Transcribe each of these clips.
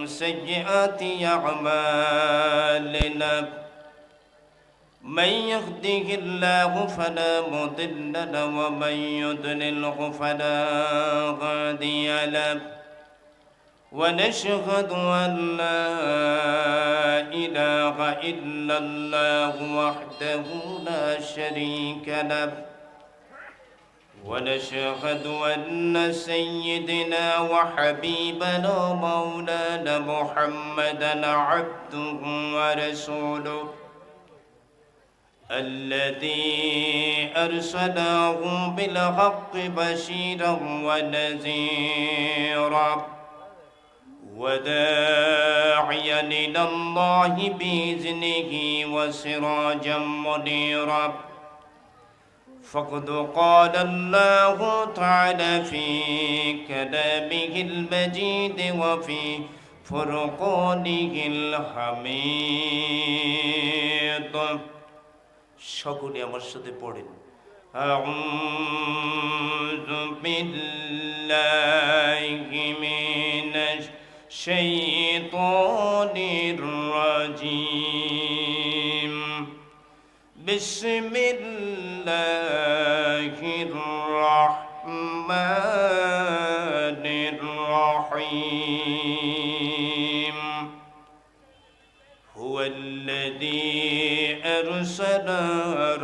سيئات أعمالنا من يهده الله فلا مضل له ومن يضلله فلا هادي له ونشهد أن لا إله إلا الله وحده لا شريك له ونشهد أن سيدنا وحبيبنا مولانا محمدا عبده ورسوله الذي أرسله بالحق بشيرا ونذيرا وداعيا إلى الله بإذنه وسراجا منيرا فقد قال الله تعالى في كلامه المجيد وفي فرقانه الحميد সকলে আমার সাথে পড়েন আউযু বিল্লাহি মিনাশ শাইতানির রাজিম বিসমিল্লাহির রাহমানির রাহিম হুয়াল্লাযী أرسل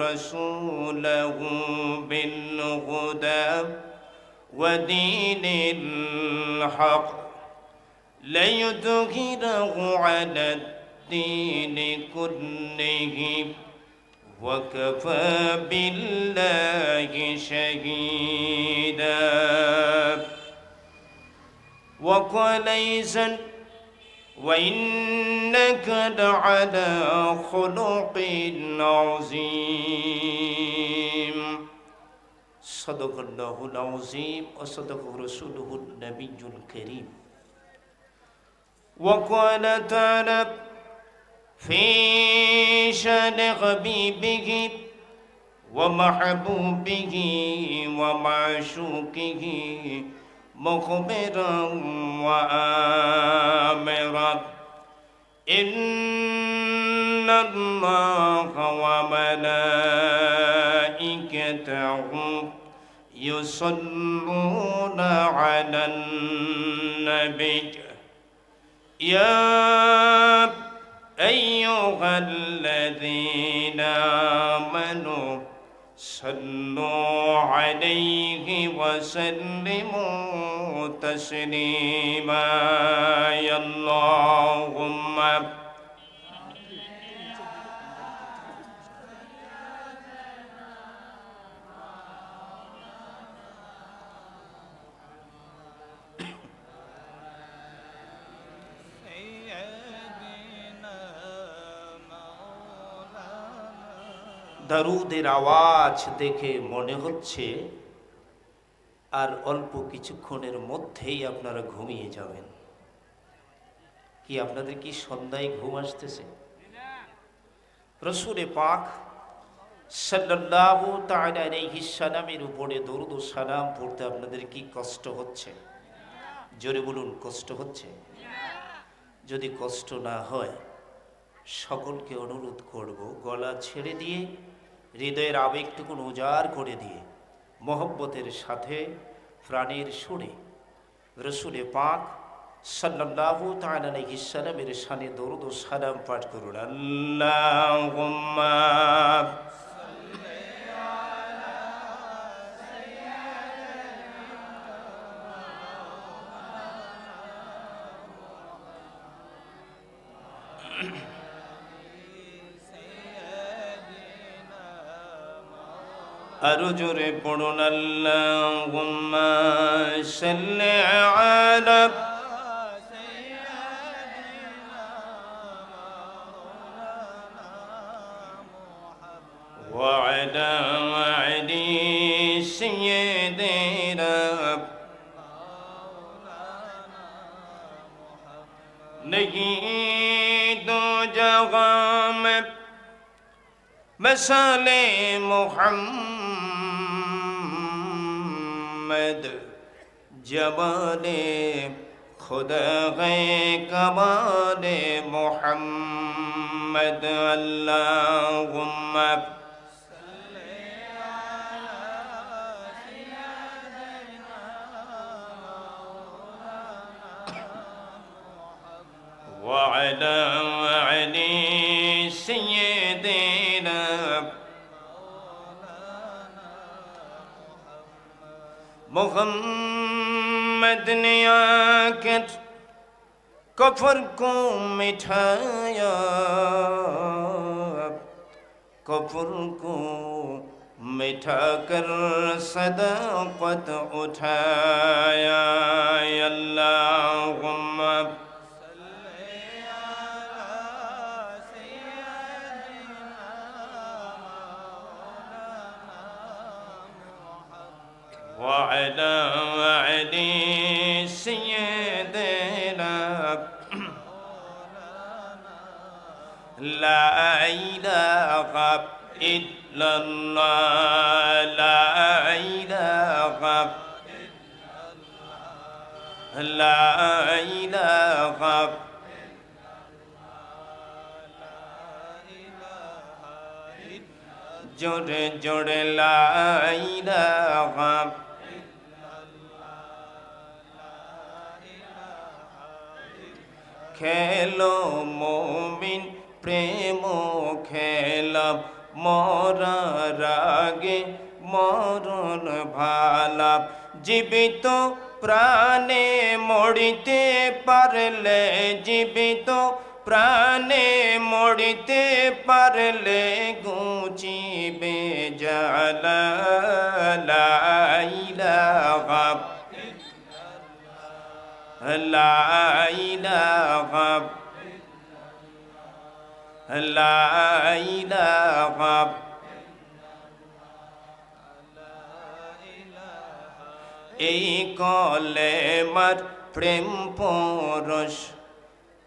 رسوله بالهدى ودين الحق ليظهره على الدين كله وكفى بالله شهيدا وقال أيضا وإنك لعلى خلق عظيم صدق الله العظيم وصدق رسوله النبي الكريم وقال تعالى في شأن حبيبه ومحبوبه ومعشوقه مخبرا وآمرا إن الله وملائكته يصلون على النبي يا أيها الذين آمنوا صلوا عليه وسلموا تسليما يا اللهم দারুদের আওয়াজ দেখে মনে হচ্ছে আর অল্প কিছুক্ষণের মধ্যেই আপনারা ঘুমিয়ে যাবেন। কি আপনাদের কি সন্ধ্যায় ঘুম আসতেছে? রাসূলে পাক সাল্লাল্লাহু তাআলা আলাইহি সাল্লামের উপরে দরুদ ও সালাম পড়তে আপনাদের কি কষ্ট হচ্ছে? জোরে বলুন, কষ্ট হচ্ছে? যদি কষ্ট না হয় সকলকে অনুরোধ করব, গলা ছেড়ে দিয়ে হৃদয়ের আবেগটুকু উজাড় করে দিয়ে মহব্বতের সাথে প্রাণের সুরে রাসূলে পাক সাল্লাল্লাহু তাআলা আলাইহি সাল্লামের শানে দরুদ ও সালাম পাঠ করুন। আল্লাহুম্মা আরো জোরে পড়ুন আল্লাহুম্মা সাল্লি আলা ওয়া আলা আলি সাইয়্যিদিনা नहीं दो जगह में मसाले मोहम्मद जवाले खुदा गए कमाले मोहम्मद अल्लाहुम्मा वअला अली सय्यदिना मोहम्मद ने आकर कफर को मिठाया, कफर को मिठा कर सदाकत उठाया। अल्लाहुम्मा वअला अली सय्यदिना ला इलाहा इल्लल्लाह ला इलाहा ला इलाहा जोड़े जोड़े ला इलाहा खेलो मोमिन प्रेम खेला मोरा रागे मरण भाला जीवित प्राणे मरिते पारले जीवित प्राणे मरिते पारले गुचिबे जाला ला इलाहा ला इलाहा ला इलाहा এই কলেমার প্রেম পরশ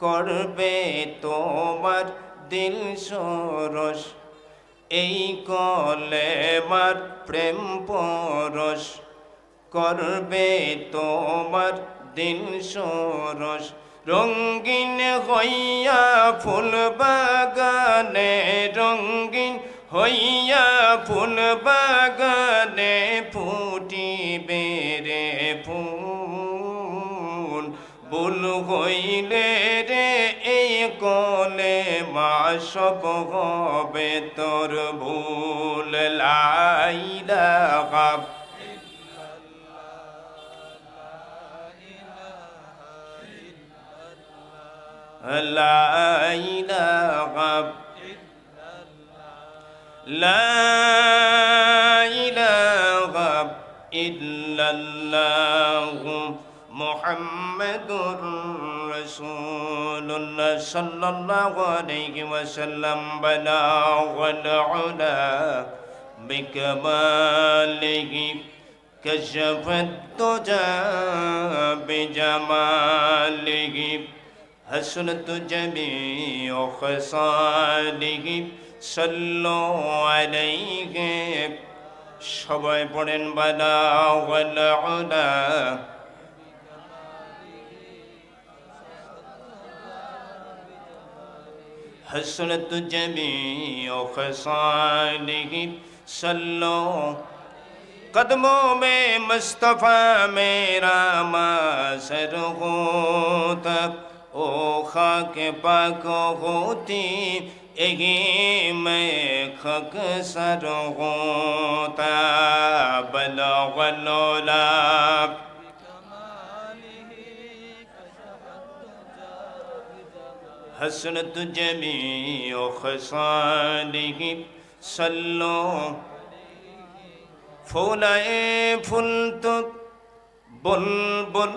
করবে তোমার দিল সরস, এই কলেমার প্রেম পরশ করবে তোমার দিল সরস। রঙিন হইয়া ফুল বাগানে রঙিন হইয়া ফুল বাগানে ফুটিবে রে ফুল ভুল হইলে রে এই কলে মা সব হবে তোর ভুল। লা ইলাহা লা ইলাহা লা ইলাহা ইল্লাল্লাহু মুহাম্মাদুর রাসূলুল্লাহ সাল্লাল্লাহু আলাইহি ওয়াসাল্লাম বালাগাল উলা বিকামালিহি কাশাফাত তুজা বিজামালিহি हसनत जमीउ खसालिहि सल्लु अलैहि সবাই পড়েন বালাগাল উলা हसनत जमीउ खसालिहि सल्लु कदमों में मुस्तफ़ा मेरा मासर होता ओ खाक पाक होती यही मैं खक सर होता बलगल उला हसनत जमीउ खसालिहि सल्लु फूलाए फूल तो बुलबुल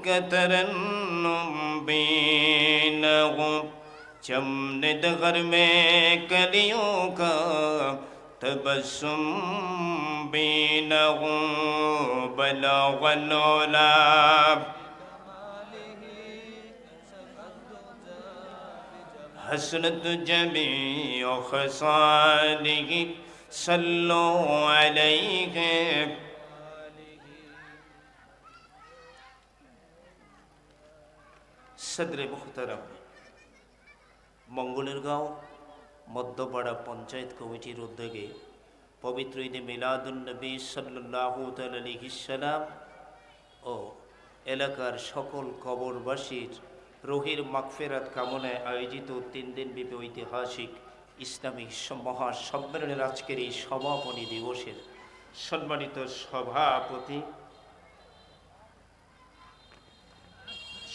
के तरन्नुम बीनगुम चमने दगर में कलियों का तबस्सुम बीनगुम बलगल उला हसनत जमीउ खसालिहि सल्लु अलैहि সদরে মুহতারাম, মঙ্গলের গাঁও মধ্যপাড়া পঞ্চায়েত কমিটির উদ্যোগে পবিত্র ঈদে মিলাদুন্নবী সাল্লাল্লাহু আলাইহি সাল্লাম ও এলাকার সকল কবরবাসীর রুহের মাগফিরাত কামনায় আয়োজিত 3 দিনব্যাপী ঐতিহাসিক ইসলামী মহাসম্মেলনের আজকের এই সমাপনী দিবসের সম্মানিত সভাপতি,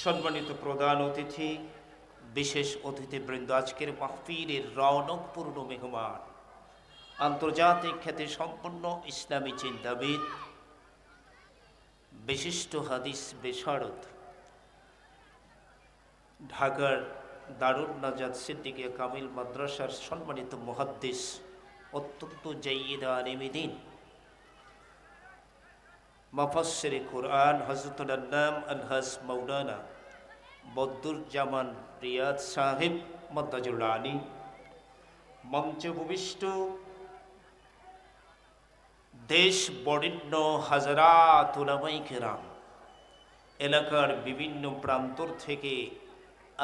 সম্মানিত প্রধান অতিথি, বিশেষ অতিথিবৃন্দ, আজকের মাহফিলের রৌনকপূর্ণ মেহমান, আন্তর্জাতিক খ্যাতি সম্পন্ন ইসলামী চিন্তাবিদ, বিশিষ্ট হাদিস বিশারদ, ঢাকার দারুন নাজাত সিদ্দিকিয়া কামিল মাদ্রাসার সম্মানিত মুহাদ্দিস, অত্যন্ত জাইয়্যিদ আলিমে দ্বীন, মুফাসসিরে কুরআন হযরতুল আল্লামা আলহাজ মাওলানা বদরুজ্জামান রিয়াদ সাহেব মাদ্দাজুল আলী, মঞ্চে উপবিষ্ট দেশ বরেণ্য হাজারাত উলামায়ে কেরাম, এলাকার বিভিন্ন প্রান্তর থেকে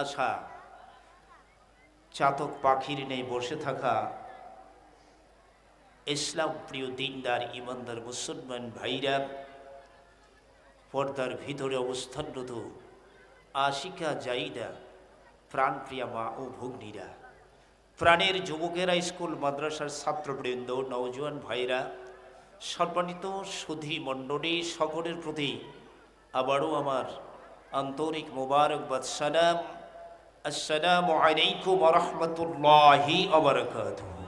আসা চাতক পাখির নেই বসে থাকা ইসলাম প্রিয় দিনদার ইমানদার মুসলমান ভাইরা, পর্দার ভিতরে অবস্থানরত আশিকা জাইদা, প্রাণপ্রিয়া মা ও ভগ্নীরা, প্রাণের যুবকেরা, স্কুল মাদ্রাসার ছাত্রবৃন্দ, নওজোয়ান ভাইরা, সম্মানিত সুধী মণ্ডলী, সকলের প্রতি আবারও আমার আন্তরিক মোবারকবাদ সালাম। আসসালামু আলাইকুম ওয়া রাহমাতুল্লাহি ওয়া বারাকাতুহু।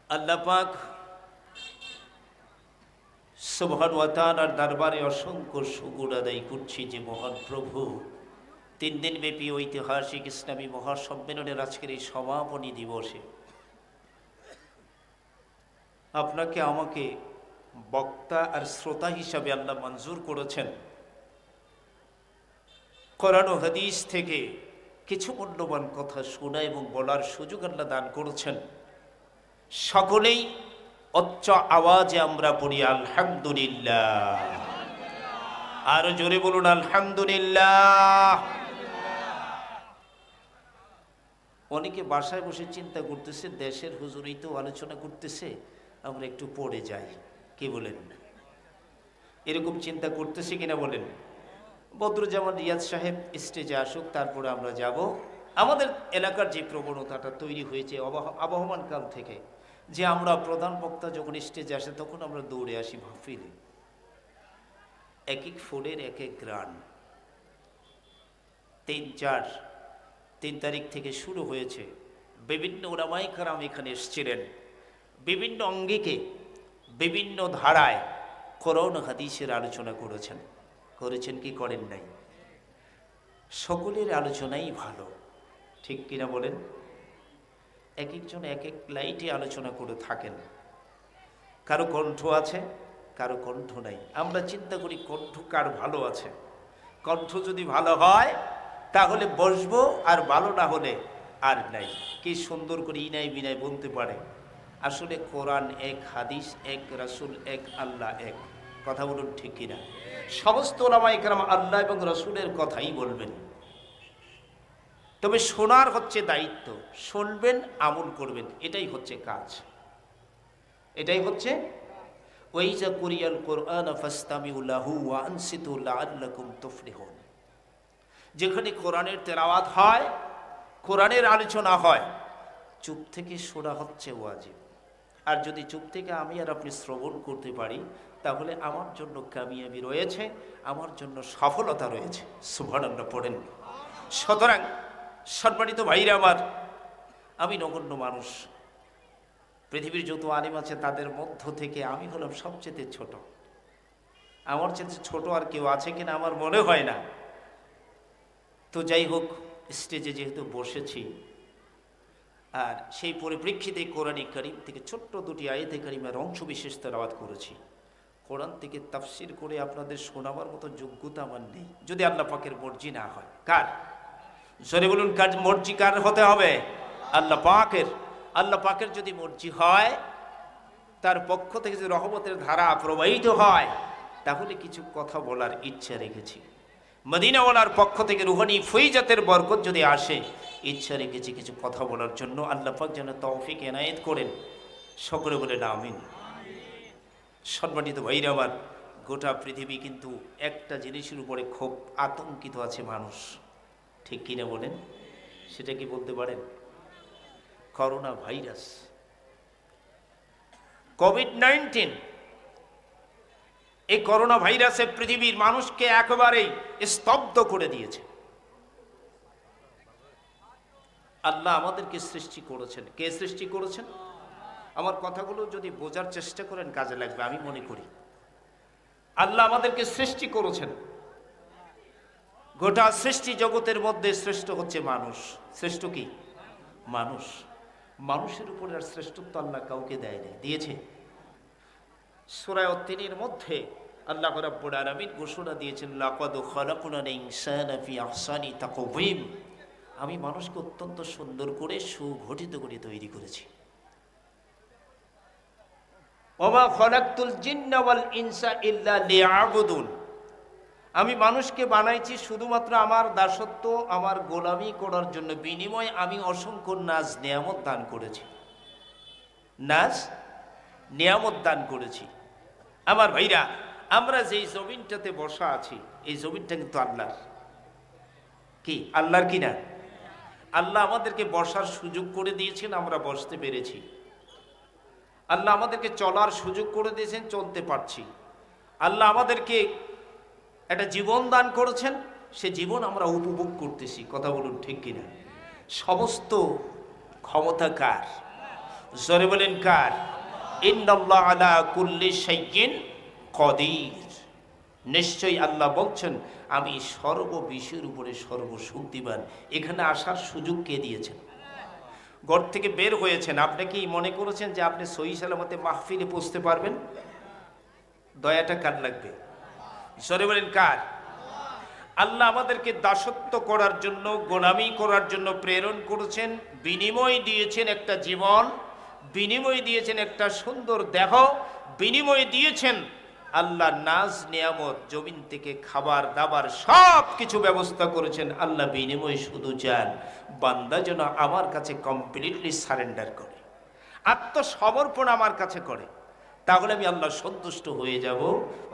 আল্লাহ পাক সুবহান ওয়া তাআলার দরবারে অসংখ্য শুকর আদায় করছি যে মহান প্রভু 3 দিনব্যাপী ঐতিহাসিক ইসলামী মহাসম্মেলনের আজকের এই সমাপনী দিবসে আপনাকে আমাকে বক্তা আর শ্রোতা হিসাবে আল্লাহ মঞ্জুর করেছেন। কোরআন ও হাদিস থেকে কিছু মূল্যবান কথা শোনা এবং বলার সুযোগ আল্লাহ দান করেছেন। সকলেই উচ্চ আওয়াজে আমরা পড়ি আলহামদুলিল্লাহ। আরো জোরে বলুন আলহামদুলিল্লাহ। অনেকে বাসায় বসে চিন্তা করতেছে, দেশের হুজুরই তো আলোচনা করতেছে, আমরা একটু পড়ে যাই, কি বলেন? এরকম চিন্তা করতেছি কিনা বলেন? বদরুজ্জামান রিয়াদ সাহেব স্টেজে আসুক, তারপরে আমরা যাব। আমাদের এলাকার যে প্রবণতাটা তৈরি হয়েছে আবহমান কাল থেকে, যে আমরা প্রধান বক্তা যখন স্টেজে আসে তখন আমরা দৌড়ে আসি মাহফিলে। এক এক ফুলের এক এক গ্রান। 3 তারিখ থেকে শুরু হয়েছে। বিভিন্ন উলামায়ে কেরাম এখানে এসেছিলেন, বিভিন্ন অঙ্গিকে, বিভিন্ন ধারায় কোরআন হাদিসের আলোচনা করেছেন কি করেন নাই? সকলের আলোচনাই ভালো, ঠিক কিনা বলেন? এক একজন এক এক লাইটে আলোচনা করে থাকেন। কারো কণ্ঠ আছে, কারো কণ্ঠ নাই। আমরা চিন্তা করি কণ্ঠ কার ভালো আছে। কণ্ঠ যদি ভালো হয় তাহলে বসবো, আর ভালো না হলে আর নাই। কি সুন্দর করে ইনাই বিনাই বলতে পারে। আসলে কোরআন এক, হাদিস এক, রাসূল এক, আল্লাহ এক। কথা বলুন ঠিক কিনা? সমস্ত উলামায়ে কেরাম আল্লাহ এবং রাসূলের কথাই বলবেন। তবে শোনার হচ্ছে দায়িত্ব, শুনবেন, আমল করবেন, এটাই হচ্ছে কাজ, এটাই হচ্ছে। ওয়াইজা কুরিয়াল কোরআন ফাসতামিউ লাহু ওয়া আনসিতু লাআল্লাকুম তুফলিহুন। যেখানে কোরআনের তেলাওয়াত হয়, কোরআনের আলোচনা হয়, চুপ থেকে শোনা হচ্ছে ওয়াজিব। আর যদি চুপ থেকে আমি আর আপনি শ্রবণ করতে পারি, তাহলে আমার জন্য কামিয়াবি রয়েছে, আমার জন্য সফলতা রয়েছে। সুবহানাল্লাহ পড়েন। সুতরাং সম্মানিত ভাইরা আমার, আমি নগণ্য মানুষ। পৃথিবীর যত আলিম আছে তাদের মধ্য থেকে আমি হলাম সবচেয়ে ছোট। আমার চেয়ে ছোট আর কেউ আছে কিনা আমার মনে হয় না। তো যাই হোক, স্টেজে যেহেতু বসেছি, আর সেই পরিপ্রেক্ষিতে কোরআনে কারীম থেকে ছোট্ট 2টি আয়াতে কারিমার অংশ বিশেষ তেলাওয়াত করেছি। কোরআন থেকে তাফসির করে আপনাদের শোনাবার মতো যোগ্যতা আমার নেই, যদি আল্লাহ পাকের মর্জি না হয়। কার? জোরে বলুন, কার মর্জি? কার হতে হবে? আল্লাহ পাকের। আল্লাহ পাকের যদি মর্জি হয়, তার পক্ষ থেকে যদি রহমতের ধারা প্রবাহিত হয়, তাহলে কিছু কথা বলার ইচ্ছা রেখেছি। মদিনাওয়ালার পক্ষ থেকে রুহানি ফৈজাতের বরকত যদি আসে, ইচ্ছা রেখেছি কিছু কথা বলার জন্য। আল্লাহ পাক যেন তৌফিক এনায়েত করেন। সকলে বলেন আমিন। সম্মানিত ভাইরা আমার, গোটা পৃথিবী কিন্তু একটা জিনিসের উপরে খুব আতঙ্কিত আছে মানুষ, ঠিক কিনা বলেন? সেটা কি বলতে পারেন? Corona virus, COVID-19. এই করোনা ভাইরাসে পৃথিবীর মানুষকে একেবারেই স্তব্ধ করে দিয়েছে। আল্লাহ আমাদেরকে সৃষ্টি করেছেন। কে সৃষ্টি করেছেন? আমার কথাগুলো যদি বোঝার চেষ্টা করেন কাজে লাগবে, আমি মনে করি। আল্লাহ আমাদেরকে সৃষ্টি করেছেন। গোটা সৃষ্টি জগতের মধ্যে শ্রেষ্ঠ হচ্ছে মানুষ। শ্রেষ্ঠ কি? মানুষ। মানুষের উপরে আর শ্রেষ্ঠত্ব আল্লাহ কাউকে দেয়নি, দিয়েছে? সূরা তিনের মধ্যে আল্লাহ রাব্বুল আলামিন ঘোষণা দিয়েছেন, লাকাদ খালাকনাল ইনসানা ফি আহসানি তাকওয়িম। আমি মানুষকে অত্যন্ত সুন্দর করে সুগঠিত করে তৈরি করেছি। ওমা খালাকতুল জিন্না ওয়াল ইনসা ইল্লা লিয়াবুদুন। আমি মানুষকে বানাইছি শুধুমাত্র আমার দাসত্ব, আমার গোলামি করার জন্য। বিনিময়ে আমি অসংখ্য নাজ নিয়ামত দান করেছি। নাজ নিয়ামত দান করেছি। আমার ভাইরা, আমরা যেই জমিনটাতে বসা আছি, এই জমিনটা কিন্তু আল্লাহর। কি আল্লাহর কি না? আল্লাহ আমাদেরকে বসার সুযোগ করে দিয়েছেন, আমরা বসতে পেরেছি। আল্লাহ আমাদেরকে চলার সুযোগ করে দিয়েছেন, চলতে পারছি। আল্লাহ আমাদেরকে একটা জীবন দান করেছেন, সে জীবন আমরা উপভোগ করতেছি। কথা বলুন, ঠিক কিনা? সমস্ত ক্ষমতা কার? জোরে বলেন কার? ইন্নাল্লাহ আলা কুল্লি শাইইন কদির। নিশ্চয়ই আল্লাহ বলছেন, আমি সর্ববিষয়ের উপরে সর্বশক্তিমান। এখানে আসার সুযোগ কে দিয়েছেন? ঘর থেকে বের হয়েছেন, আপনি কি মনে করেছেন যে আপনি সহি সালামতে মাহফিলে পৌঁছতে পারবেন? দয়াটা কার লাগবে? জোরে বলেন কার? আল্লাহ আমাদেরকে দাসত্ব করার জন্য, গোলামি করার জন্য প্রেরণ করেছেন। বিনিময় দিয়েছেন একটা জীবন, বিনিময় দিয়েছেন একটা সুন্দর দেহ, বিনিময় দিয়েছেন আল্লাহ নাজ নিয়ামত। জমিন থেকে খাবার দাবার সব কিছু ব্যবস্থা করেছেন আল্লাহ। বিনিময় শুধু চান বান্দা যেন আমার কাছে কমপ্লিটলি সারেন্ডার করে, আত্মসমর্পণ আমার কাছে করে। তাহলে আমি আল্লাহ সন্তুষ্ট হয়ে যাব,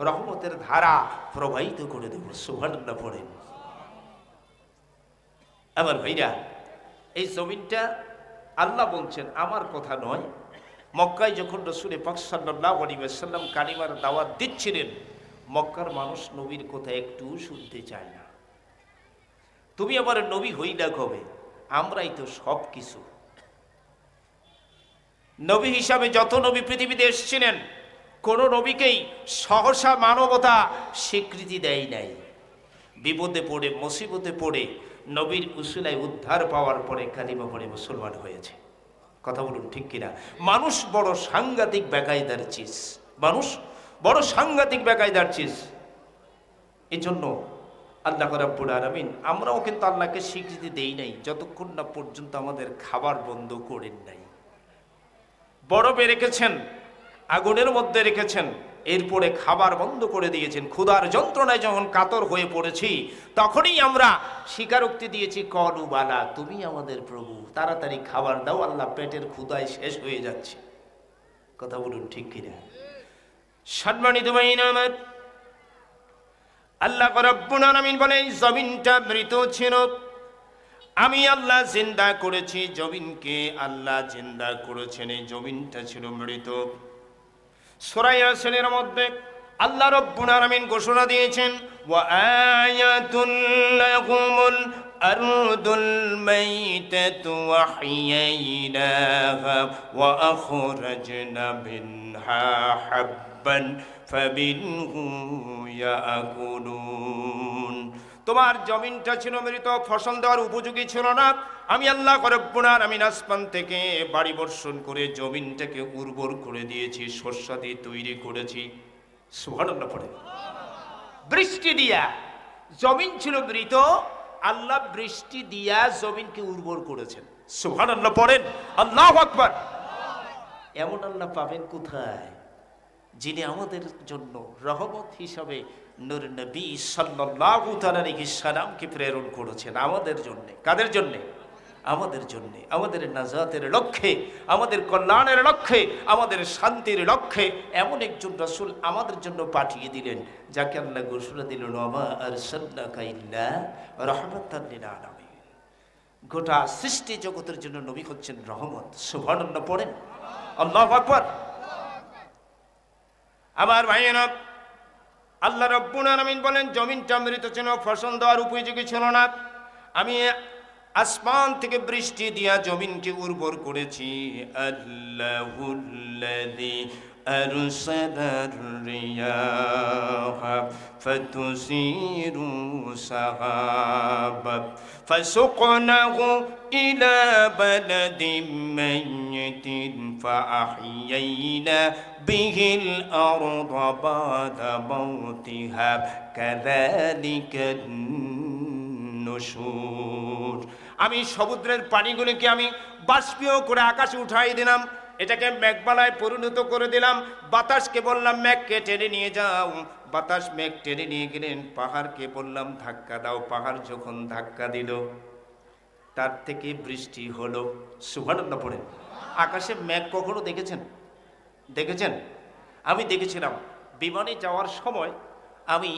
রহমতের ধারা প্রবাহিত করে দেব। সুবহানাল্লাহ পড়েন। আমার ভাইরা, এই জমিনটা আল্লাহ বলছেন, আমার কথা নয়। মক্কায় যখন রাসূল পাক সাল্লাল্লাহু আলাইহি ওয়াসাল্লাম কালিমার দাওয়াত দিচ্ছিলেন, মক্কার মানুষ নবীর কথা একটু শুনতে চায় না। তুমি আবার নবী হইলা কবে? আমরাই তো সব কিছু। নবী হিসাবে যত নবী পৃথিবীতে এসেছিলেন, কোন নবীকেই সহসা মানবতা স্বীকৃতি দেয় নাই। বিপদে পড়ে, মুসিবতে পড়ে, নবীর উসিলায় উদ্ধার পাওয়ার পরে কালিমা পড়ে মুসলমান হয়েছে। কথা বলুন, ঠিক কিনা? মানুষ বড় সাংঘাতিক বেকায়দার চিজ। মানুষ বড় সাংঘাতিক বেকায়দার চিজ। এই জন্য আল্লাহ রাব্বুল আলামিন, আমরাও কিন্তু আল্লাহকে স্বীকৃতি দেই নাই যতক্ষণ না পর্যন্ত আমাদের খাবার বন্ধ করেন নাই। বরফে রেখেছেন, আগুনের মধ্যে রেখেছেন, এরপরে খাবার বন্ধ করে দিয়েছেন। ক্ষুধার যন্ত্রণায় যখন কাতর হয়ে পড়েছি, তখনই আমরা স্বীকারোক্তি দিয়েছি, কলু বালা, তুমি আমাদের প্রভু, তাড়াতাড়ি খাবার দাও, আল্লাহ পেটের ক্ষুধায় শেষ হয়ে যাচ্ছে। কথা বলুন, ঠিক কিনা? সম্মানিত ভাইরা আমার, আল্লাহ রাব্বুল আলামিন বলেন, জমিনটা মৃত ছিল, আমি আল্লাহ জিন্দা করেছি। জমিনকে আল্লাহ জিন্দা করেছেন, এই জমিনটা ছিল মৃত। সূরা ইয়াসিনের মধ্যে আল্লাহ রাব্বুল আলামিন ঘোষণা দিয়েছেন, ওয়া আয়াতুল লাহুমুল আরদুল মাইতাতু ওয়া হিয়াইনাহা ওয়া আখরাজনা মিনহা হাব্বান ফামিনহু ইয়াকুলুন। তোমার জমিনটা ছিল মৃত, ফসল দেওয়ার উপযোগী ছিল না। আমি আল্লাহ রাব্বুল আলামিন আসমান থেকে বাড়ি বর্ষণ করে জমিনটাকে উর্বর করে দিয়েছি, শস্য দিয়ে তৈরি করেছি। সুবহানাল্লাহ পড়ে। বৃষ্টি দিয়া, জমিন ছিল মৃত, আল্লাহ বৃষ্টি দিয়া জমিনকে উর্বর করেছেন। সুবহানাল্লাহ পড়েন, আল্লাহু আকবার। এমন আল্লাহ পাবেন কোথায়? যিনি আমাদের জন্য রহমত হিসাবে নূর নবী সাল্লাল্লাহু তাআলা আলাইহিস সালামকে প্রেরণ করেছেন আমাদের জন্য। কাদের জন্য? আমাদের জন্য, আমাদের নাজাতের লক্ষ্যে, আমাদের কল্যাণের লক্ষ্যে, আমাদের শান্তির লক্ষ্যে এমন একজন রাসূল আমাদের জন্য পাঠিয়ে দিলেন, যাকে আল্লাহ ঘোষণা দিলেন ওয়া আরসালনাকা ইল্লা রাহমাতাল লিল আলামিন। গোটা সৃষ্টি জগতের জন্য নবী হচ্ছেন রহমত। সুবহানাল্লাহ পড়েন, আল্লাহু আকবার। আমার ভাইয়েরা, আল্লাহ রাব্বুল আলামিন বলেন জমিনটা মৃত ছিল, ফসল দেওয়ার উপযোগী ছিল না, আমি আসমান থেকে বৃষ্টি দিয়া জমিনকে উর্বর করেছি। আল্লাহুল্লাযী আরসালার রিয়াহা ফাতুসিরু সাহাবা ফাসুকনাহু ইলা বালাদিন মাইয়িতিন ফাআহইয়াইনা বিহিল আরদা বা'দা মাউতিহা কাযালিকা নুশুর। আমি সমুদ্রের পানিগুলিকে আমি বাষ্পীয় করে আকাশে উঠাই দিলাম, এটাকে মেঘমালায় পরিণত করে দিলাম। বাতাসকে বললাম মেঘকে টেনে নিয়ে যাও, বাতাস মেঘ টেনে নিয়ে গেলেন। পাহাড়কে বললাম ধাক্কা দাও, পাহাড় যখন ধাক্কা দিল তার থেকে বৃষ্টি হলো। সুবহানাল্লাহ পড়েন। আকাশে মেঘ কখনো দেখেছেন? দেখেছেন? আমি দেখেছিলাম বিমানে যাওয়ার সময়। আমি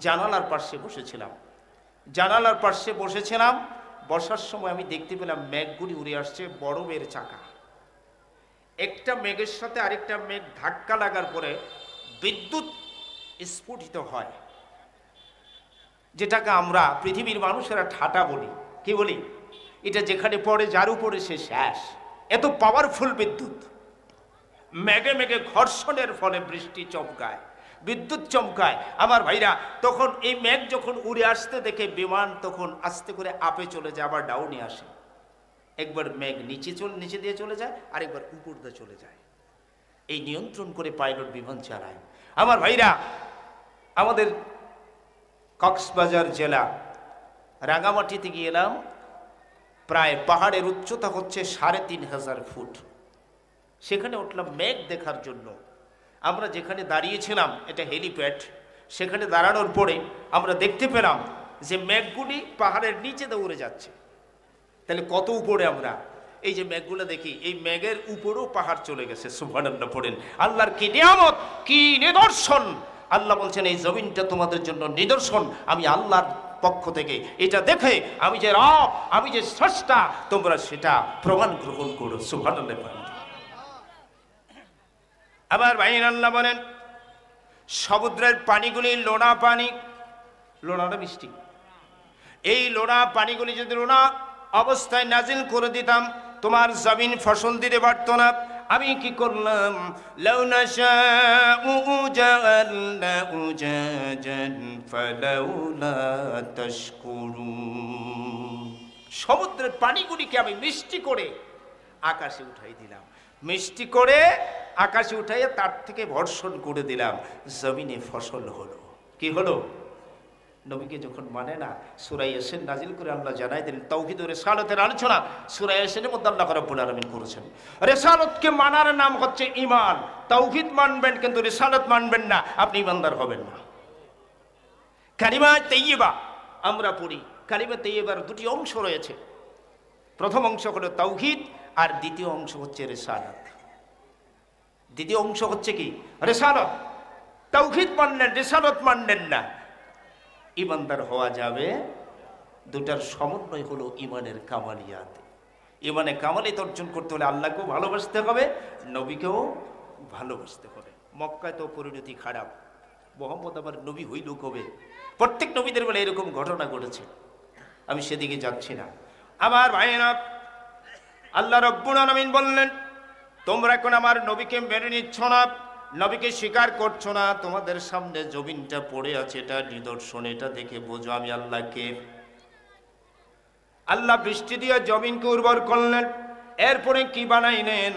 জানালার পাশে বসেছিলাম, জানালার পাশে বসেছিলাম। বসার সময় আমি দেখতে পেলাম মেঘগুলি উড়ে আসছে বরফের চাকা। একটা মেঘের সাথে আরেকটা মেঘ ধাক্কা লাগার পরে বিদ্যুৎ স্ফুটিত হয়, যেটাকে আমরা পৃথিবীর মানুষেরা ঠাটা বলি। কি বলি? এটা যেখানে পড়ে যার উপরে সে শেষ। এত পাওয়ারফুল বিদ্যুৎ। মেঘে মেঘে ঘর্ষণের ফলে বৃষ্টি চমকায়, বিদ্যুৎ চমকায়। আমার ভাইরা, তখন এই মেঘ যখন উড়ে আসতে দেখে বিমান তখন আস্তে করে আপে চলে যায়, আবার ডাউনে আসে। একবার মেঘ নিচে দিয়ে চলে যায়, আরেকবার উপর দিয়ে চলে যায়। এই নিয়ন্ত্রণ করে পাইলট বিমান চালায়। আমার ভাইরা, আমাদের কক্সবাজার জেলা রাঙামাটিতে গিয়ে এলাম। প্রায় পাহাড়ের উচ্চতা হচ্ছে ৩৫০০ ফুট। সেখানে উঠলাম মেঘ দেখার জন্য। আমরা যেখানে দাঁড়িয়েছিলাম এটা হেলিপ্যাড, সেখানে দাঁড়ানোর পরে আমরা দেখতে পেলাম যে মেঘগুলি পাহাড়ের নিচে দৌড়ে যাচ্ছে। তাহলে কত উপরে আমরা এই যে মেঘগুলো দেখি, এই মেঘের উপরেও পাহাড় চলে গেছে। সুবহানাল্লাহ পড়েন। আল্লাহর কি নিয়ামত, কি নিদর্শন! আল্লাহ বলছেন এই জমিনটা তোমাদের জন্য নিদর্শন, আমি আল্লাহর পক্ষ থেকে। এটা দেখে আমি যে রব, আমি যে স্রষ্টা, তোমরা সেটা প্রমাণ গ্রহণ করো। সুবহানাল্লাহ পড়েন। আবার ভাইন আল্লাহ বলেন সমুদ্রের পানিগুলি লোনা পানি। লোনাটা মিষ্টি। এই লোনা পানিগুলি যদি লোনা অবস্থায় নাজিল করে দিতাম, তোমার জমিন ফসল দিতে পারত না। আমি কি করলাম? লাউ নাশাউ জাআলনাহু জাজান ফালাউলা তাশকুরুন। সমুদ্রের পানিগুলিকে আমি মিষ্টি করে আকাশে উঠাই দিলাম, মিষ্টি করে আকাশে উঠাইয়া তার থেকে বর্ষণ করে দিলাম, জমিনে ফসল হলো। কি হলো? নবীকে যখন মানে না, সূরা ইয়াসিন নাজিল করে আল্লাহ জানাই দিলেন তাওহীদ ও রিসালাতের আলোচনা সূরা ইয়াসিনের মধ্যে আল্লাহ রাব্বুল আলামিন করেছেন। রিসালাতকে মানার নাম হচ্ছে ঈমান। তাওহীদ মানবেন কিন্তু রিসালাত মানবেন না, আপনি ঈমানদার হবেন না। কালিমা তাইয়্যিবা আমরা পড়ি, কালিমা তাইয়্যিবার দুটি অংশ রয়েছে। প্রথম অংশ হলো তাওহীদ, আর দ্বিতীয় অংশ হচ্ছে রিসালাত। দ্বিতীয় অংশ হচ্ছে কি? রিসালাত। তাওহীদ মানলেন, রিসালাত মানলেন না, ঈমানদার হওয়া যাবে। দুটার সমন্বয় হলো ঈমানের কামালিয়াত। ঈমানে কামালিয়াত অর্জন করতে হলে আল্লাহকেও ভালোবাসতে হবে, নবীকেও ভালোবাসতে হবে। মক্কায় তো পরিণতি খারাপ। মুহাম্মদ আবার নবী হইল কবে? প্রত্যেক নবীদের বেলা এরকম ঘটনা ঘটেছে। আমি সেদিকে যাচ্ছি না। আমার ভাইয়েরা, আল্লাহ রাব্বুল আলামিন বললেন তোমরা এখন আমার নবীকে মেনে নিচ্ছ না, নবীকে স্বীকার করছো না। তোমাদের সামনে জমিনটা পড়ে আছে, এটা নিদর্শন, এটা দেখে বোঝো আমি আল্লাহকে। আল্লাহ বৃষ্টি দিয়ে জমিনকে উর্বর করলেন। এরপরে কি বানাইলেন?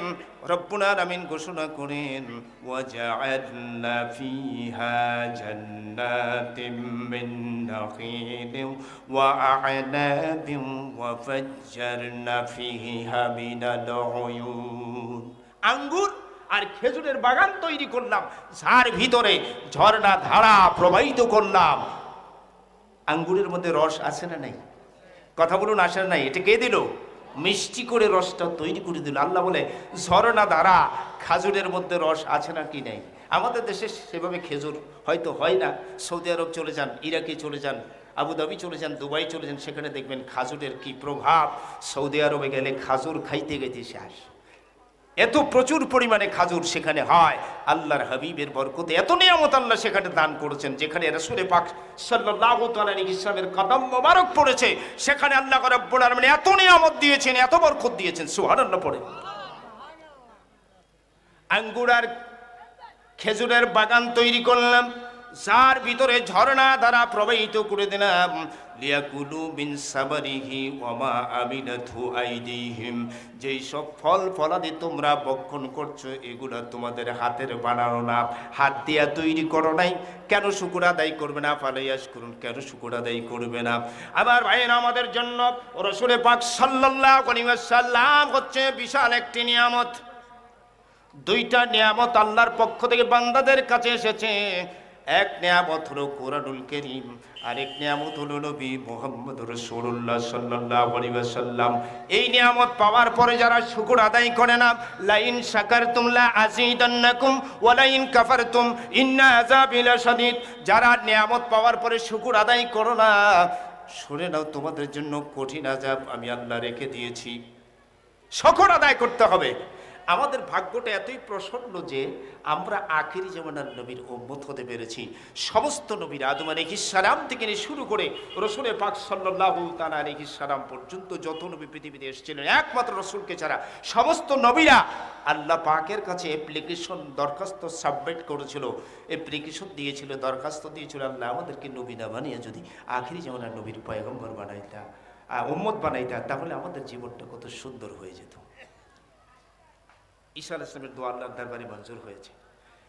রব্বুল আলামিন ঘোষণা করেন ওয়াজআলনা ফিহা জান্নাতিম মিন নাখিলিন ওয়া আ'নাবিন ওয়া ফাজ্জারনা ফিহা মিনাল উয়ুন। আঙ্গুর আর খেজুরের বাগান তৈরি করলাম, যার ভিতরে ঝর্ণা ধারা প্রবাহিত করলাম। আঙ্গুরের মধ্যে রস আছে না নাই? কথা বলুন, আসে না নাই? এটা কে দিল? মিষ্টি করে রসটা তৈরি করে দিল। আল্লাহ বলে ঝর্ণা ধারা, খাজুরের মধ্যে রস আছে না কি নাই? আমাদের দেশে সেভাবে খেজুর হয়তো হয় না। সৌদি আরব চলে যান, ইরাকে চলে যান, আবুধাবি চলে যান, দুবাই চলে যান, সেখানে দেখবেন খাজুরের কি প্রভাব। সৌদি আরবে গেলে খাজুর খাইতে খাইতে শেষ। এত প্রচুর পরিমাণে খাজুর সেখানে হয়। আল্লাহর হাবিবের বরকতে এত নিয়ামত আল্লাহ সেখানে দান করেছেন। যেখানে রাসূল পাক সাল্লাল্লাহু তাআলা আলাইহি ওয়াসাল্লামের কদম মোবারক পড়েছে, সেখানে আল্লাহ রাব্বুল আলামিন এত নিয়ামত দিয়েছেন, এত বরকত দিয়েছেন। সুবহানাল্লাহ পড়ে। আঙ্গুর আর খেজুরের বাগান তৈরি করলাম, যার ভিতরে ঝর্ণা দ্বারা প্রবাহিত করে দিলাম। লিয়াকুলু মিন সামারিহি ওয়া মা আমিনাতু আইদিহিম, যেই সব ফল ফলাদি তোমরা ভক্ষণ করছো, এগুলা তোমাদের হাতের বানানো না, হাত দিয়া তৈরি করো নাই। কেন শুকর আদায় করবে না? ফালাইয়াস করুন, কেন শুকর আদায় করবে না? আবার ভাইয়েরা, আমাদের জন্য রাসূল পাক সাল্লাল্লাহু আলাইহি ওয়াসাল্লাম হচ্ছে বিশাল একটি নিয়ামত। দুইটা নিয়ামত আল্লাহর পক্ষ থেকে বান্দাদের কাছে এসেছে। এক নিয়ামত হলো কোরআনুল কারীম, আরেক নিয়ামত হলো নবী মুহাম্মদ রাসূলুল্লাহ সাল্লাল্লাহু আলাইহি ওয়াসাল্লাম। এই নিয়ামত পাওয়ার পরে যারা শুকর আদায় করে না, লাইন শাকারতুম লা আযীদান্নাকুম ওয়া লাইন কাফারতুম ইন্না আযাবি লাশাদীদ, যারা নিয়ামত পাওয়ার পরে শুকর আদায় করো না, শুনে নাও তোমাদের জন্য কঠিন আযাব আমি আল্লাহ রেখে দিয়েছি। শুকর আদায় করতে হবে। আমাদের ভাগ্যটা এতই প্রসন্ন যে আমরা আখিরি জামানার নবীর উম্মত হতে পেরেছি। সমস্ত নবীর আদম আলাইহিস সালাম থেকে নিয়ে শুরু করে রাসূল পাক সাল্লাল্লাহু তাআলা আলাইহিস সালাম পর্যন্ত যত নবী পৃথিবীতে এসেছিলেন, একমাত্র রাসূলকে ছাড়া সমস্ত নবীরা আল্লাহ পাকের কাছে অ্যাপ্লিকেশন দরখাস্ত সাবমিট করেছিল, অ্যাপ্লিকেশন দিয়েছিল, দরখাস্ত দিয়েছিল, আল্লাহ আমাদেরকে নবী না বানিয়ে যদি আখিরি জামানার নবীর পয়গম্বর বানাইতা, উম্মত বানাইতা, তাহলে আমাদের জীবনটা কত সুন্দর হয়ে যেত। ঈসা আলাইহিস সালামের দোয়া আল্লাহর দরবারে মঞ্জুর হয়েছে।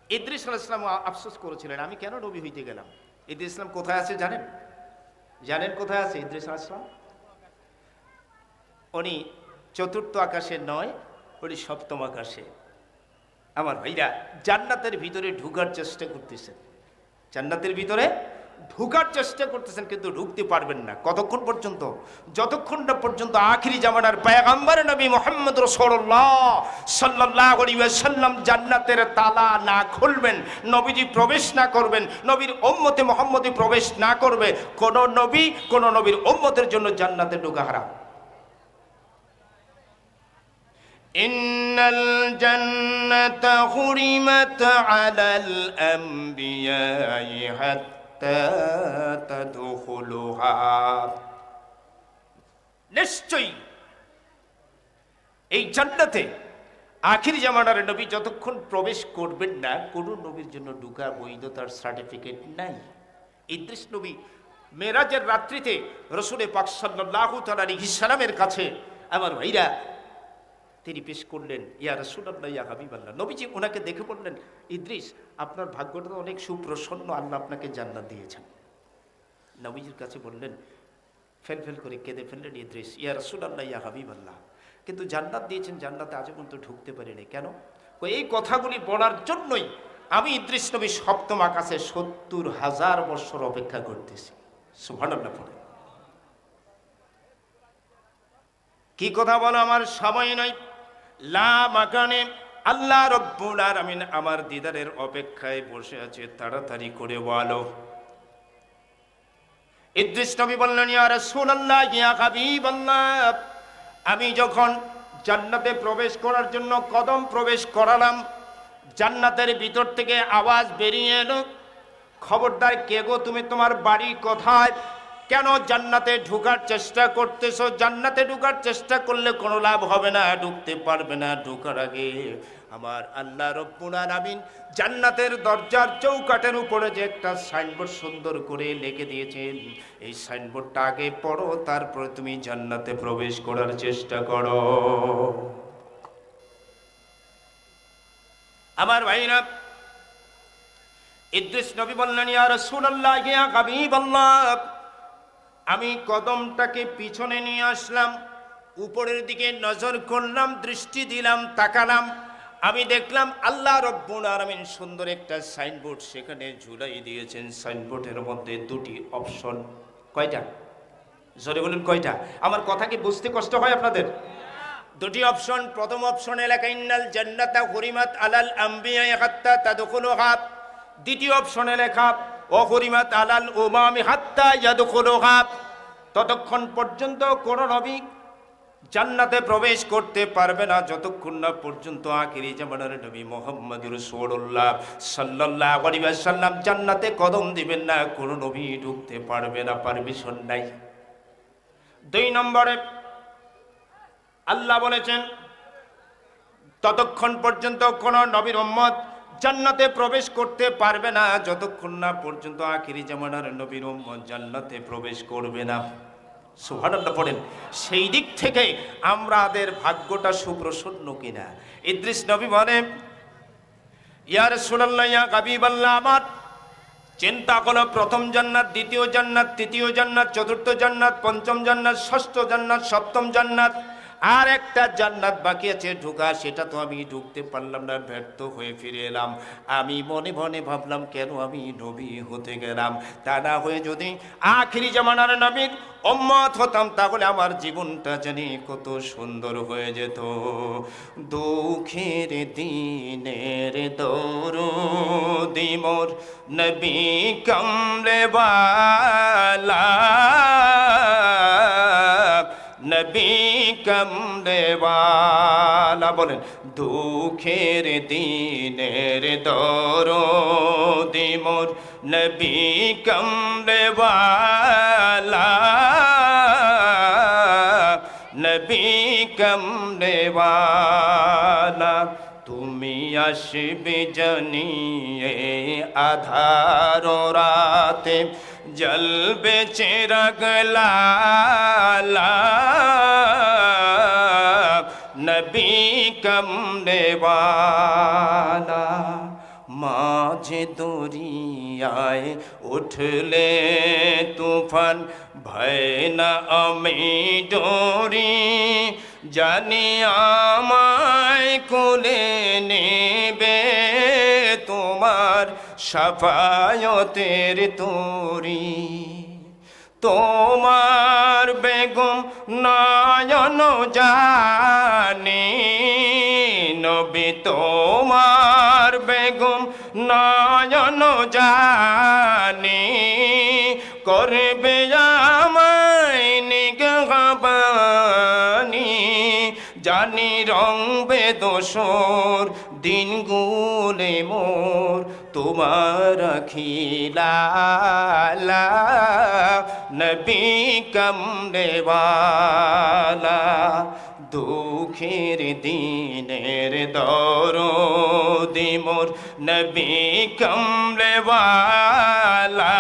ইদ্রিস আলাইহিস সালাম আফসোস করেছিলেন, আমি কেন নবী হইতে গেলাম। ইদ্রিস সালাম কোথায় আছে জানেন? জানেন কোথায় আছে ইদ্রিস আলাইহিস সালাম? উনি চতুর্থ আকাশে নয়, উনি সপ্তম আকাশে। আমার ভাইরা, জান্নাতের ভিতরে ঢুকার চেষ্টা করতেছেন, জান্নাতের ভিতরে ঢুকার চেষ্টা করতেছেন, কিন্তু ঢুকতে পারবেন না। কতক্ষণ পর্যন্ত? যতক্ষণ না পর্যন্ত আখিরি জামানার পয়গম্বর নবী মুহাম্মদ রাসূলুল্লাহ সাল্লাল্লাহু আলাইহি ওয়াসাল্লাম জান্নাতের তালা না খুলবেন, নবীজি প্রবেশ না করবেন, নবীর উম্মতে মুহাম্মদী প্রবেশ না করবে, কোন নবী কোন নবীর উম্মতের জন্য জান্নাতে ঢোকা হারাম। ইন্নাল জান্নাতা হুরিমাত আলাল আমবিয়াই নিশ্চয়ই এই জান্নাতে আখিরি জামানার নবী যতক্ষণ প্রবেশ করবেন না, কোন নবীর জন্য ঢুকা বৈধতার সার্টিফিকেট নাই। ইদ্রিস নবী মেরাজের রাত্রিতে রাসূল পাক সাল্লাল্লাহু তাআলা আলাইহি সাল্লামের কাছে আমার ভাইরা তিনি পেশ করলেন, ইয়া রাসূলুল্লাহ ইয়া হাবিবাল্লাহ। নবীজি ওনাকে দেখে বললেন, ইদ্রিস আপনার ভাগ্যটা তো অনেক সুপ্রসন্ন, আল্লাহ আপনাকে জান্নাত দিয়েছেন। নবীজির কাছে বললেন, ফেল ফেল করে কেঁদে ফেললেন ইদ্রিস, ইয়া রাসূলুল্লাহ ইয়া হাবিবাল্লাহ, কিন্তু জান্নাত দিয়েছেন, জান্নাতে আজ পর্যন্ত ঢুকতে পারিনি কেন? এই কথাগুলি বলার জন্যই আমি ইদ্রিস নবী সপ্তম আকাশে ৭০,০০০ বছর অপেক্ষা করতেছি। সুবহানাল্লাহ পড়ে। কি কথা বলো, আমার সময় নাই। লা মাকানে, আল্লাহ রব্বুল আলামিন আমার দিদারের অপেক্ষায় বসে আছে, তাড়াতাড়ি করে বলো। ইদ্রিস নবী বললেন, ইয়া রাসূলুল্লাহ ইয়া হাবিবাল্লাহ, আমি যখন জান্নাতে প্রবেশ করার জন্য কদম প্রবেশ করালাম, জান্নাতের ভিতর থেকে আওয়াজ বেরিয়ে এলো, খবরদার কে গো তুমি, তোমার বাড়ি কোথায়, কেন জান্নাতে ঢোকার চেষ্টা করতেছো? জান্নাতে ঢোকার চেষ্টা করলে কোনো লাভ হবে না, ঢুকতে পারবে না। ঢোকার আগে আমার আল্লাহ রব্বুল আলামিন জান্নাতের দরজার চৌকাঠের উপরে যে একটা সাইনবোর্ড সুন্দর করে লিখে দিয়েছেন, এই সাইনবোর্ডটা আগে পড়ো, তারপরে তুমি জান্নাতে প্রবেশ করার চেষ্টা করো। আমার ভাইরা, ইদ্রিস নবী বললেন, ইয়া রাসূলুল্লাহ ইয়া হাবিবাল্লাহ, আমি কদমটাকে পিছনে নিয়ে আসলাম, উপরের দিকে নজর করলাম, দৃষ্টি দিলাম, তাকালাম, আমি দেখলাম আল্লাহ রব্বুল আলামিন সুন্দর একটা সাইনবোর্ড সেখানে ঝুলাই দিয়েছেন। সাইনবোর্ডের মধ্যে দুটি অপশন। কয়টা? জোরে বলুন কয়টা? আমার কথা কি বুঝতে কষ্ট হয় আপনাদের? দুটি অপশন। প্রথম অপশনে লেখা ইন্নাল জান্নাতা হুরিমাত আলাল আম্বিয়া হাত্তা তাদখুলুহা। দ্বিতীয় অপশনে লেখা ও হুরিমাত আলাল উমামি হাত্তা ইয়াদখুলুহা। ততক্ষণ পর্যন্ত কোন নবী জান্নাতে প্রবেশ করতে পারবে না যতক্ষণ না পর্যন্ত আখিরি জামানার নবী মুহাম্মদুর রাসূলুল্লাহ সাল্লাল্লাহু আলাইহি ওয়াসাল্লাম জান্নাতে কদম দিবেন না, কোন নবী ঢুকতে পারবে না, পারমিশন নাই। দুই নম্বরে আল্লাহ বলেছেন ততক্ষণ পর্যন্ত কোন নবীর উম্মত জান্নাতে প্রবেশ করতে পারবে না যতক্ষণ না পর্যন্ত আখিরি জামানার নবীর উম্মত জান্নাতে প্রবেশ করবে না। সুবহানাল্লাহ পড়েন। সেই দিক থেকে আমাদের ভাগ্যটা সুপ্রসন্ন কিনা। ইদ্রিস নবী বলে ইয়া রাসূলুল্লাহ ইয়া হাবিবাল্লাহ, আমার চিন্তা করো প্রথম জান্নাত, দ্বিতীয় জান্নাত, তৃতীয় জান্নাত, চতুর্থ জান্নাত, পঞ্চম জান্নাত, ষষ্ঠ জান্নাত, সপ্তম জান্নাত, আর একটা জান্নাত বাকি আছে ঢোকা, সেটা তো আমি ঢুকতে পারলাম না, ব্যর্থ হয়ে ফিরে এলাম। আমি মনে মনে ভাবলাম কেন আমি নবী হতে গেলাম। তা না হয়ে যদি আখিরি জামানার নবীর উম্মত হতাম তাহলে আমার জীবনটা জানি কত সুন্দর হয়ে যেত। দুঃখের দিনের দরদি মোর নবী কমলে বালা, নবী কমলে বালা। বলেন দুঃখের দিনের দরদি মোর নবী কমলে বালা, নবী কমলে বালা। তুমি আসবে জানিয়ে আধার রাতে জলবে চিরাগ লালা, নবী কমলে বালা। মাঝে দরিয়ায় উঠলে তুফান ভয় না আমি ডরি, জানি আমায় কোলে নেবে তোমার শাফায়াতের তরি। তোমার বেগম নয়ন জানি নবী, তোমার বেগম নয়ন জানি করবে আমায় নিগহবানি, জানি রংবে দোসর দিনগুলে মোর তোমার খিলালা, নবী কমলে বালা। দুঃখের দিনের দরদি মোর নবী কমলে বালা,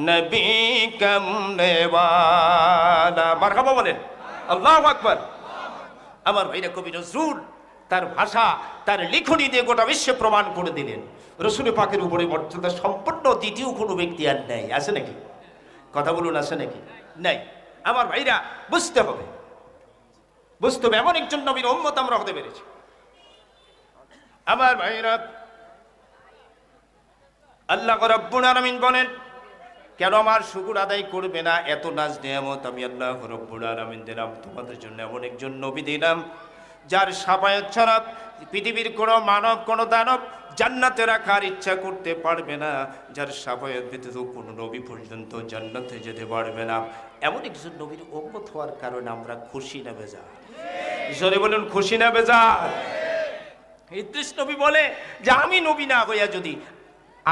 নবী কমলে বালা। মারহাবা বলেন, আল্লাহু আকবার। আমার ভাইরা কবি নজরুল তার ভাষা তার লিখনি দিয়ে গোটা বিশ্বে প্রমাণ করে দিলেন রসুল পাকের উপরে মর্যাদা সম্পন্ন দ্বিতীয় কোনো ব্যক্তি আর নেই। আছে নাকি? কথা বলুন, আছে নাকি? নাই। আমার ভাইরা বুঝতে হবে, বুঝতে হবে এমন একজন নবীর উম্মত আমরা হতে পেরেছি। আমার ভাইরা আল্লাহ রাব্বুল আলামিন বলেন কেন আমার শুকর আদায় করবে না? এত নাজ নিয়ামত আমি আল্লাহ রাব্বুল আলামিন দিলাম, তোমাদের জন্য এমন একজন নবী দিলাম যার শাফায়াত ছাড়া পৃথিবীর কোনো মানব কোনো দানব জান্নাতে রাখার ইচ্ছা করতে পারবে না, যার শাফায়াত ব্যতীত কোনো নবী পর্যন্ত জান্নাতে যেতে পারবে না। এমন একজন নবীর উম্মত হওয়ার কারণে আমরা খুশি না বেজার? জোরে বলুন, খুশি না বেজার? ইদ্রিস নবী বলে যে আমি নবী না হইয়া যদি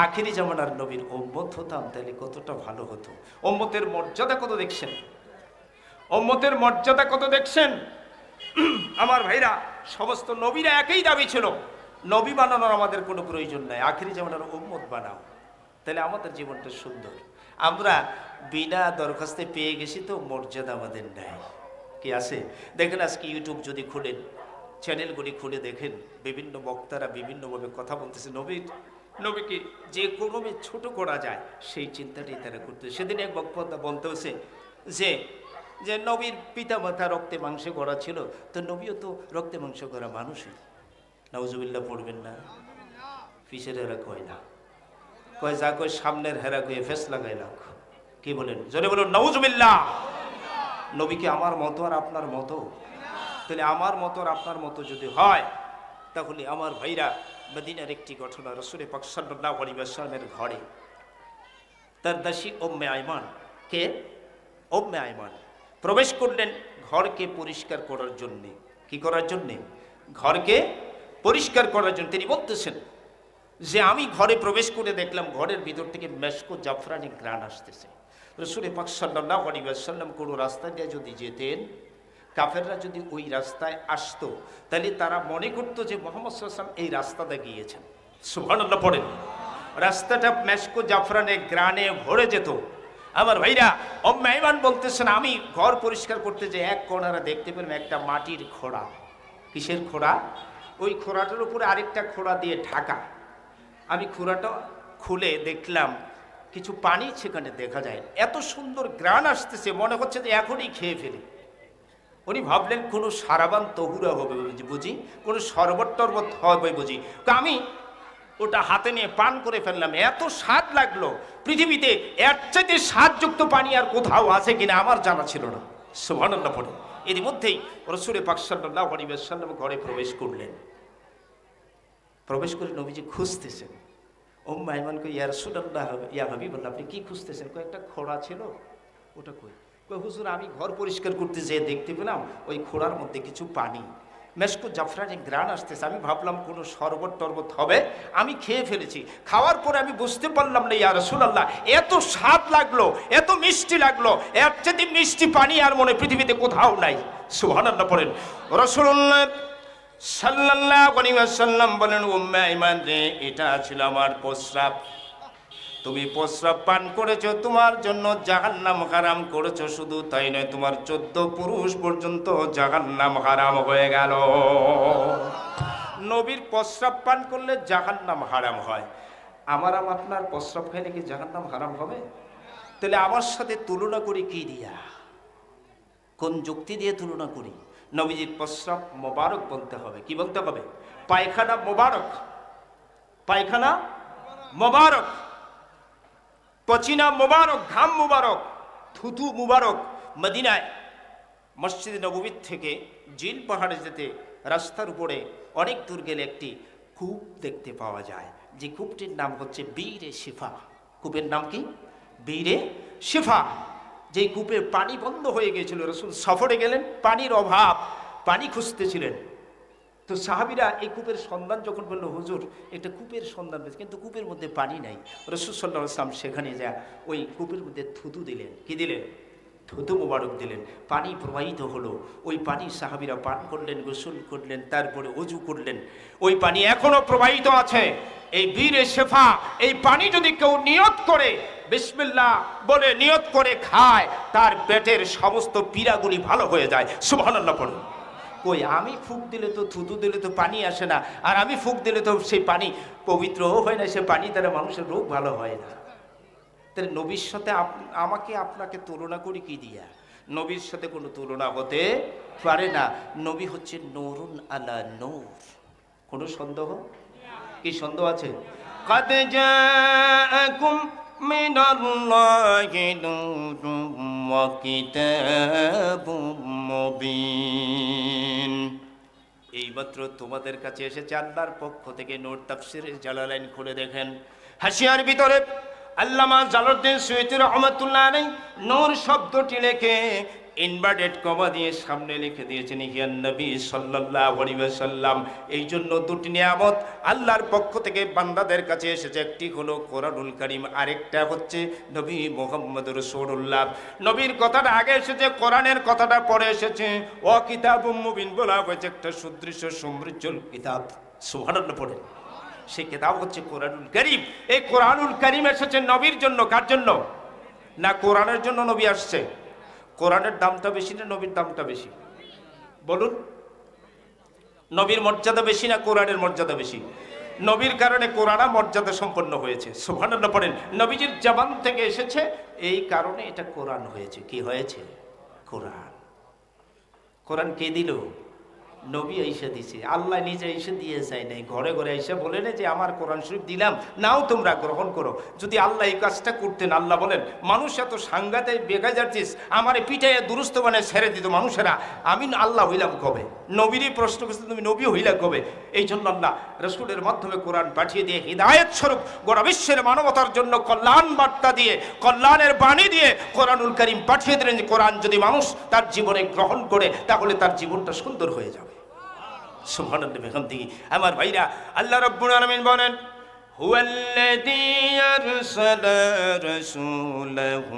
আখিরি জামানার নবীর উম্মত হতাম তাহলে কতটা ভালো হতো। উম্মতের মর্যাদা কত দেখছেন? উম্মতের মর্যাদা কত দেখছেন? আমার ভাইরা সমস্ত নবীরা একই দাবি ছিল, নবী বানানোর আমাদের কোনো প্রয়োজন নাই, আখিরি জামানার উম্মত বানাও, তাহলে আমাদের জীবনটা সুন্দর। আমরা বিনা দরখাস্তে পেয়ে গেছি তো মর্যাদা আমাদের নাই। কি আছে? দেখেন আজকে ইউটিউব যদি খুলেন, চ্যানেলগুলি খুলে দেখেন, বিভিন্ন বক্তারা বিভিন্নভাবে কথা বলতেছে নবীকে যে কোনোভাবে ছোট করা যায় সেই চিন্তাটাই তারা করতে। সেদিন এক বক্তা বলতে হচ্ছে যে যে নবীর পিতা মাতা রক্তে মাংসে গড়া ছিল, তো নবীও তো রক্তে মাংস গড়া মানুষই। নাউজুবিল্লাহ পড়বেন না? পিছের হেরা কয় না, কয় যা কয় সামনের হেরা কয়ে ফেস লাগাই লাগ। কি বলেন? জোরে বলুন নাউজুবিল্লাহ। নবী কি আমার মতো আর আপনার মতো? তাহলে আমার মতো আর আপনার মতো যদি হয়, তাহলে আমার ভাইরা, মদিনার একটি ঘটনা, রাসূল পাক সাল্লাল্লাহু আলাইহি ওয়াসাল্লামের ঘরে তার দাসী উম্মে আইমান, কে? উম্মে আইমান প্রবেশ করলেন ঘরকে পরিষ্কার করার জন্যে। কি করার জন্যে? ঘরকে পরিষ্কার করার জন্য। তিনি বলতেছেন যে আমি ঘরে প্রবেশ করে দেখলাম ঘরের ভিতর থেকে মেশক জাফরানি ঘ্রাণ আসতেছে। রাসূল পাক সাল্লাল্লাহু আলাইহি ওয়াসাল্লাম কোনো রাস্তা দিয়ে যদি যেতেন, কাফেররা যদি ওই রাস্তায় আসতো, তাহলে তারা মনে করতো যে মুহাম্মদ সাল্লাল্লাহু আলাইহি ওয়াসাল্লাম এই রাস্তাতে গিয়েছেন। সুবহানাল্লাহ পড়েন। রাস্তাটা মেশক জাফরানে গ্রানে ভরে যেত। আমার ভাইরা, উম্মে আইমান বলতেছেন আমি ঘর পরিষ্কার করতে যে এক কোণারা দেখতে পেলাম একটা মাটির খোড়া। কিসের খোড়া? ওই খোড়াটার উপরে আরেকটা খোড়া দিয়ে ঢাকা। আমি খোড়াটা খুলে দেখলাম কিছু পানি সেখানে দেখা যায়। এত সুন্দর গ্রান আসতেছে, মনে হচ্ছে যে এখনই খেয়ে ফেলি। উনি ভাবলেন কোনো সারাবান তহুরা হবে বুঝি, কোনো শরবত টরবত হবে বুঝি। তো আমি ওটা হাতে নিয়ে পান করে ফেললাম। এত স্বাদ লাগলো, পৃথিবীতে এর চাইতে স্বাদযুক্ত পানি আর কোথাও আছে কিনা আমার জানা ছিল না। সুবহানাল্লাহ পড়ে। এর মধ্যেই রাসূল পাক সাল্লাল্লাহু আলাইহি ওয়াসাল্লাম ঘরে প্রবেশ করলেন। প্রবেশ করে নবীজি খুঁজতেছেন। উম্মে আইমান কই, ইয়া রাসূলুল্লাহ, ইয়া হাবিবাল্লাহ, আপনি কি খুঁজতেছেন? কই একটা খোড়া ছিল, ওটা কই? কই হুজুর, আমি ঘর পরিষ্কার করতে যেয়ে দেখতে পেলাম ওই খোড়ার মধ্যে কিছু পানি, মেশক জাফরানি গ্রান আসতেছে। আমি ভাবলাম কোনো শরবত টরবত হবে, আমি খেয়ে ফেলেছি। খাওয়ার পরে আমি বুঝতে পারলাম না ইয়া রাসূলুল্লাহ, এত স্বাদ লাগলো, এত মিষ্টি লাগলো, এর চেয়ে মিষ্টি পানি আর মনে পৃথিবীতে কোথাও নাই। সুবহানাল্লাহ পড়েন। রাসূলুল্লাহ সাল্লাল্লাহু আলাইহি ওয়াসাল্লাম বলেন, উম্মে আইমান রে, এটা ছিল আমার প্রস্রাব। তুমি প্রস্রাব পান করেছো, তোমার জন্য জাহান্নাম হারাম করেছো। শুধু তাই নয়, তোমার 14 পুরুষ পর্যন্ত জাহান্নাম হারাম হয়ে গেল। নবীর প্রস্রাব পান করলে জাহান্নাম হারাম হয়। আমার আপনার প্রস্রাব খাইলে কি জাহান্নাম হারাম হবে? তাহলে আমার সাথে তুলনা করি কি দিয়া? কোন যুক্তি দিয়ে তুলনা করি? নবীজির প্রস্রাব মোবারক বলতে হবে। কি বলতে হবে? পায়খানা মোবারক, পায়খানা মোবারক, পচিনা মোবারক, ঘাম মোবারক, থুতু মোবারক। মদিনায় মসজিদ নববীর থেকে জিল পাহাড়ে যেতে রাস্তার উপরে অনেক দূর গেলে একটি কূপ দেখতে পাওয়া যায়, যে কূপটির নাম হচ্ছে বীরে শিফা। কূপের নাম কি? বীরে শিফা। যেই কূপের পানি বন্ধ হয়ে গিয়েছিল, রাসূল সফরে গেলেন, পানির অভাব, পানি খুঁজতেছিলেন। তো সাহাবীরা এই কূপের সন্ধান যখন বললো, হুজুর একটা কূপের সন্ধান পেয়েছে, কিন্তু কূপের মধ্যে পানি নাই। রাসূল সাল্লাল্লাহু আলাইহি ওয়াসাল্লাম সেখানে যা ওই কূপের মধ্যে থুতু দিলেন। কি দিলেন? থুতু মোবারক দিলেন। পানি প্রবাহিত হলো। ওই পানি সাহাবীরা পান করলেন, গোসল করলেন, তারপরে ওযু করলেন। ওই পানি এখনো প্রবাহিত আছে। এই বীরে শেফা, এই পানি যদি কেউ নিয়ত করে, বিসমিল্লাহ বলে নিয়ত করে খায়, তার পেটের সমস্ত পীড়াগুলি ভালো হয়ে যায়। সুবহানাল্লাহ পড়ুন। কই, আমি ফুঁক দিলে তো, থুতু দিলে তো পানি আসে না, আর আমি ফুঁক দিলে তো সেই পানি পবিত্রও হয় না, সে পানি দ্বারা মানুষের রোগ ভালো হয় না। তাহলে নবীর সাথে আমাকে আপনাকে তুলনা করি কি দিয়া? নবীর সাথে কোনো তুলনা হতে পারে না। নবী হচ্ছে নূরুন আলা নূর। কোনো সন্দেহ? কি সন্দেহ আছে? কাদ জাআকুম মিনাল্লাহি নূরুম ওয়া কিতাবুম মুবিন। এইমাত্র তোমাদের কাছে এসেছে আল্লাহর পক্ষ থেকে নূর। তাফসীরে জালালাইন খুলে দেখেন, হাসিয়ার ভিতরে আল্লামা জালালউদ্দিন সুয়ুতী রাহমাতুল্লাহ আলাইহি নূর শব্দটি লিখে ইনভার্টেড কমা দিয়ে সামনে লিখে দিয়েছেন হিয়ান নবী সাল্লাল্লাহু আলাইহি ওয়াসাল্লাম। এই জন্য দুটি নিয়ামত আল্লাহর পক্ষ থেকে বান্দাদের কাছে এসেছে। একটি হলো কোরআনুল কারীম, আরেকটা হচ্ছে নবী মুহাম্মদুর রাসূলুল্লাহ। নবীর কথাটা আগে এসেছে, কোরআনের কথাটা পরে এসেছে। ও কিতাবুম মুবিন বলা হয়েছে, একটা সুদৃশ্য সমৃদ্ধ কিতাব। সুবহানাল্লাহ পড়ে। সেই কিতাব হচ্ছে কোরআনুল কারীম। এই কোরআনুল কারীম এসেছে নবীর জন্য। কার জন্য? না কোরআনের জন্য নবী আসছে? কোরআনের দামটা বেশি না নবীর দামটা বেশি? বলুন, নবীর মর্যাদা বেশি না কোরআনের মর্যাদা বেশি? নবীর কারণে কোরআন মর্যাদা সম্পন্ন হয়েছে। সুবহানাল্লাহ পড়েন। নবীজির জবান থেকে এসেছে, এই কারণে এটা কোরআন হয়েছে। কি হয়েছে? কোরআন। কোরআন কে দিল? নবী আইসা দিছে, আল্লাহ নিজে এসে দিয়ে যায় নাই, ঘরে ঘরে এসে বলে না যে আমার কোরআন শরীফ দিলাম, নাও তোমরা গ্রহণ করো। যদি আল্লাহ এই কাজটা করতেন, আল্লাহ বলেন মানুষ এত সাংঘাতে বেগা যাচ্ছিস, আমার পিঠায় দুরুস্ত মানে ছেড়ে দিত মানুষেরা, আমি আল্লাহ হইলাম কবে? নবীরই প্রশ্ন করছে, তুমি নবী হইলা কবে? এই জন্য আল্লাহ রসুলের মাধ্যমে কোরআন পাঠিয়ে দিয়ে হিদায়াত স্বরূপ গোটা বিশ্বের মানবতার জন্য কল্যাণ বার্তা দিয়ে, কল্যাণের বাণী দিয়ে কোরআনুল কারীম পাঠিয়ে দিলেন যে কোরআন যদি মানুষ তার জীবনে গ্রহণ করে তাহলে তার জীবনটা সুন্দর হয়ে যাবে। সুবহানাল্লাহ বিহামদিহি। আমার ভাইরা, আল্লাহ রাব্বুল আলামিন বলেন হুয়াল্লাযী আরসালা রাসূলাহু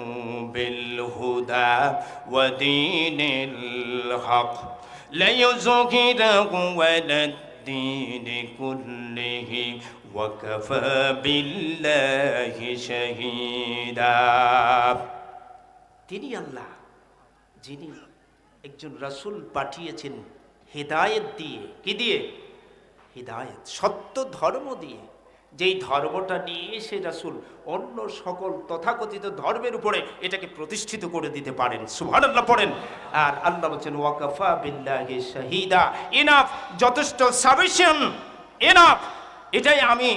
বিল হুদা ওয়া দীনিল হক লিইয়ুযহিরাহু আলাদ দীনি কুল্লিহি ওয়া কাফা বিল্লাহি শাহীদা। তিনি আল্লাহ যিনি একজন রাসূল পাঠিয়েছেন হিদায়াত দিয়ে। কি দিয়ে? হিদায়াত, সত্য ধর্ম দিয়ে। যেই ধর্মটা নিয়ে সে রাসূল অন্য সকল তথাকথিত ধর্মের উপরে এটাকে প্রতিষ্ঠিত করে দিতে পারেন। সুবহানাল্লাহ পড়েন। আর আল্লাহ বলেন ওয়াকাফা বিল্লাহি শাহীদা, ইনাফ, যথেষ্ট, সাফিশিয়েন্ট, ইনাফ। এটাই আমি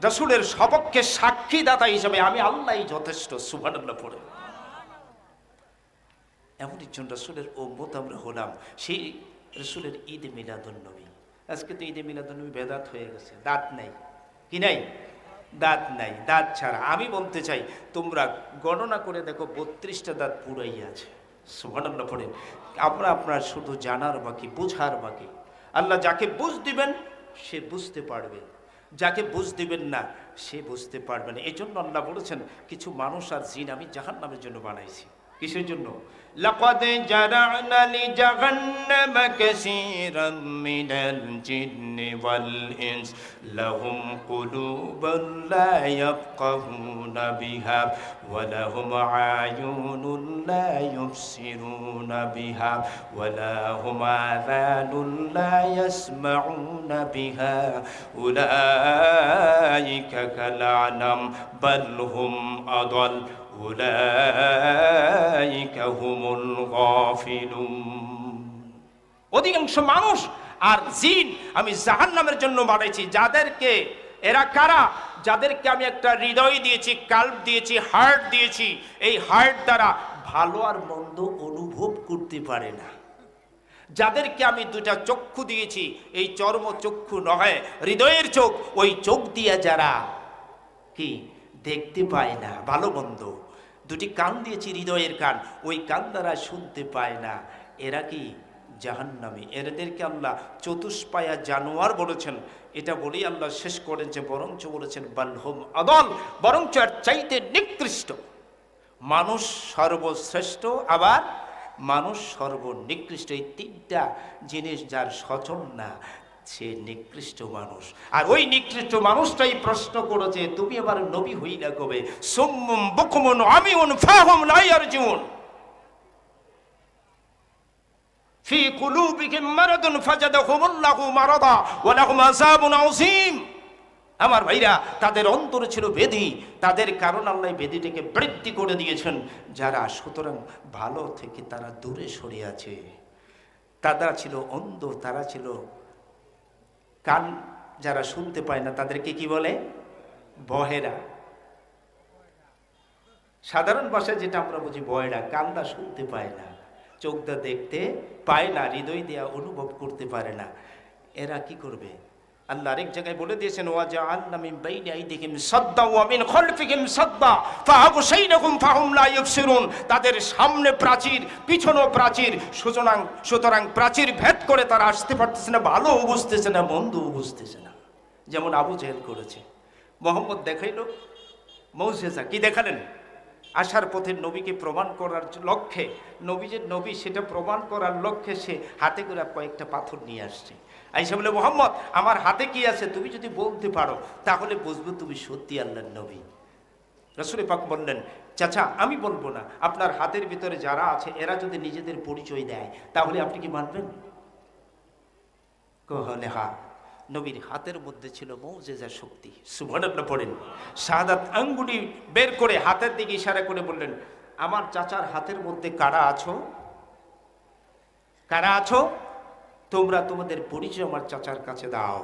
রাসূলের সপক্ষে সাক্ষীদাতা হিসেবে আমি আল্লাহই যথেষ্ট। সুবহানাল্লাহ পড়েন। এমন একজন রাসূলের উম্মত আমরা হলাম। সেই রসুলের ঈদে মিলাদুন্নবী। আজকে তো ঈদে মিলাদুন্নবী বেদাত হয়ে গেছে, দাঁত নাই। কি নাই? দাঁত নাই, দাঁত ছাড়া। আমি বলতে চাই তোমরা গণনা করে দেখো 32টা দাঁত পুরাই আছে। সুবহানাল্লাহ পড়েন। আমরা আপনার শুধু জানার বাকি, বোঝার বাকি। আল্লাহ যাকে বুঝ দিবেন সে বুঝতে পারবে, যাকে বুঝ দিবেন না সে বুঝতে পারবে না। এই জন্য আল্লাহ বলেছেন কিছু মানুষ আর জিন আমি জাহান্নামের জন্য বানাইছি। কিসের জন্য? লাকাদ জারা'না লিজাহান্নামা কাসীরাম মিনাল জিন্নি ওয়াল ইনস লাহুম কুলুবুন লা ইয়াফকাহুনা বিহা ওয়া লাহুম আয়ুনুন লা ইউবসিরুনা বিহা ওয়া লাহুম আযানুন লা ইয়াসমাউনা বিহা উলাইকা কালআনাম বাল হুম আদাল উলাইকা হুমুল গাফিলুন। অধিকাংশ মানুষ আর জিন আমি জাহান্নামের জন্য বানাইছি। যাদেরকে, এরা কারা? যাদেরকে আমি একটা হৃদয় দিয়েছি, কাল্ব দিয়েছি, হার্ট দিয়েছি। এই হার্ট দ্বারা ভালো আর মন্দ অনুভব করতে পারে না। যাদেরকে আমি দুটা চক্ষু দিয়েছি, এই চর্ম চক্ষু নয়, হৃদয়ের চোখ, ওই চোখ দিয়ে যারা কি দেখতে পায় না ভালো মন্দ। দুটি কান দিয়েছি, হৃদয়ের কান, ওই কান দ্বারা শুনতে পায় না। এরা কি জাহান্নামী। এদেরকে আল্লাহ চতুষ্পায়া জানোয়ার বলেছেন। এটা বলেই আল্লাহ শেষ করেন যে বরঞ্চ বলেছেন বালহুম আদল, বরঞ্চ আর চাইতে নিকৃষ্ট। মানুষ সর্বশ্রেষ্ঠ, আবার মানুষ সর্বনিকৃষ্ট। এই তিনটা জিনিস যার সচল না সে নিকৃষ্ট মানুষ। আর ওই নিকৃষ্ট মানুষটাই প্রশ্ন করেছে তুমি আবার নবী হইলা কবে? সুম্মুম বুকমুন আমিউন ফাহুম লা ইয়ারজুন ফি কুলুবিহিম মারাদুন ফাজাদাহুমুল্লাহু মারাদা ওয়া লাহুম আযাবুন আযীম। আমার ভাইরা, তাদের অন্তরে ছিল ব্যাধি, তাদের কারণ আল্লাহ ব্যাধিটাকে বৃদ্ধি করে দিয়েছেন। যারা সুতরাং ভালো থেকে তারা দূরে সরে আছে। তারা ছিল অন্ধ, তারা ছিল কান, যারা শুনতে পায় না তাদেরকে কি বলে? বহেরা। সাধারণ ভাষায় যেটা আমরা বুঝি বহেরা। কানটা শুনতে পায় না, চোখটা দেখতে পায় না, হৃদয় দেয়া অনুভব করতে পারে না। এরা কি করবে? আল্লাহ আরেক জায়গায় বলে দিয়েছেন ওয়াজআলনা মিন বাইনি আইদিহিম সাদ্দা ওয়া মিন খালফিহিম সাদ্দা ফাআগশাইনাহুম ফাহুম লা ইউবসিরুন। তাদের সামনে প্রাচীর, পিছনেও প্রাচীর, সুতরাং প্রাচীর ভেদ করে তারা আসতে পারতেছে না, ভালোও বুঝতেছে না, মন্দও বুঝতেছে না। যেমন আবু জেহেল করেছে। মোহাম্মদ দেখাইল মৌজেজা। কি দেখালেন? আসার পথে নবীকে প্রমাণ করার লক্ষ্যে, নবী যে নবী সেটা প্রমাণ করার লক্ষ্যে সে হাতে করে কয়েকটা পাথর নিয়ে আসছে। আইসা বলে মোহাম্মদ আমার হাতে কি আছে তুমি যদি বলতে পারো তাহলে বুঝবো তুমি সত্যি আল্লাহর নবী। রাসূল পাক বললেন চাচা আমি বলবো না, আপনার হাতের ভিতরে যারা আছে এরা যদি নিজেদের পরিচয় দেয় তাহলে আপনি কি মানবেন? কহলে হা। নবীর হাতের মধ্যে ছিল মুজিজা শক্তি। সুবহানাল্লাহ পড়েন। শাহাদাত আঙ্গুলি বের করে হাতের দিকে ইশারা করে বললেন আমার চাচার হাতের মধ্যে কারা আছো কারা আছো? তোমরা তোমাদের পরিচয় আমার চাচার কাছে দাও।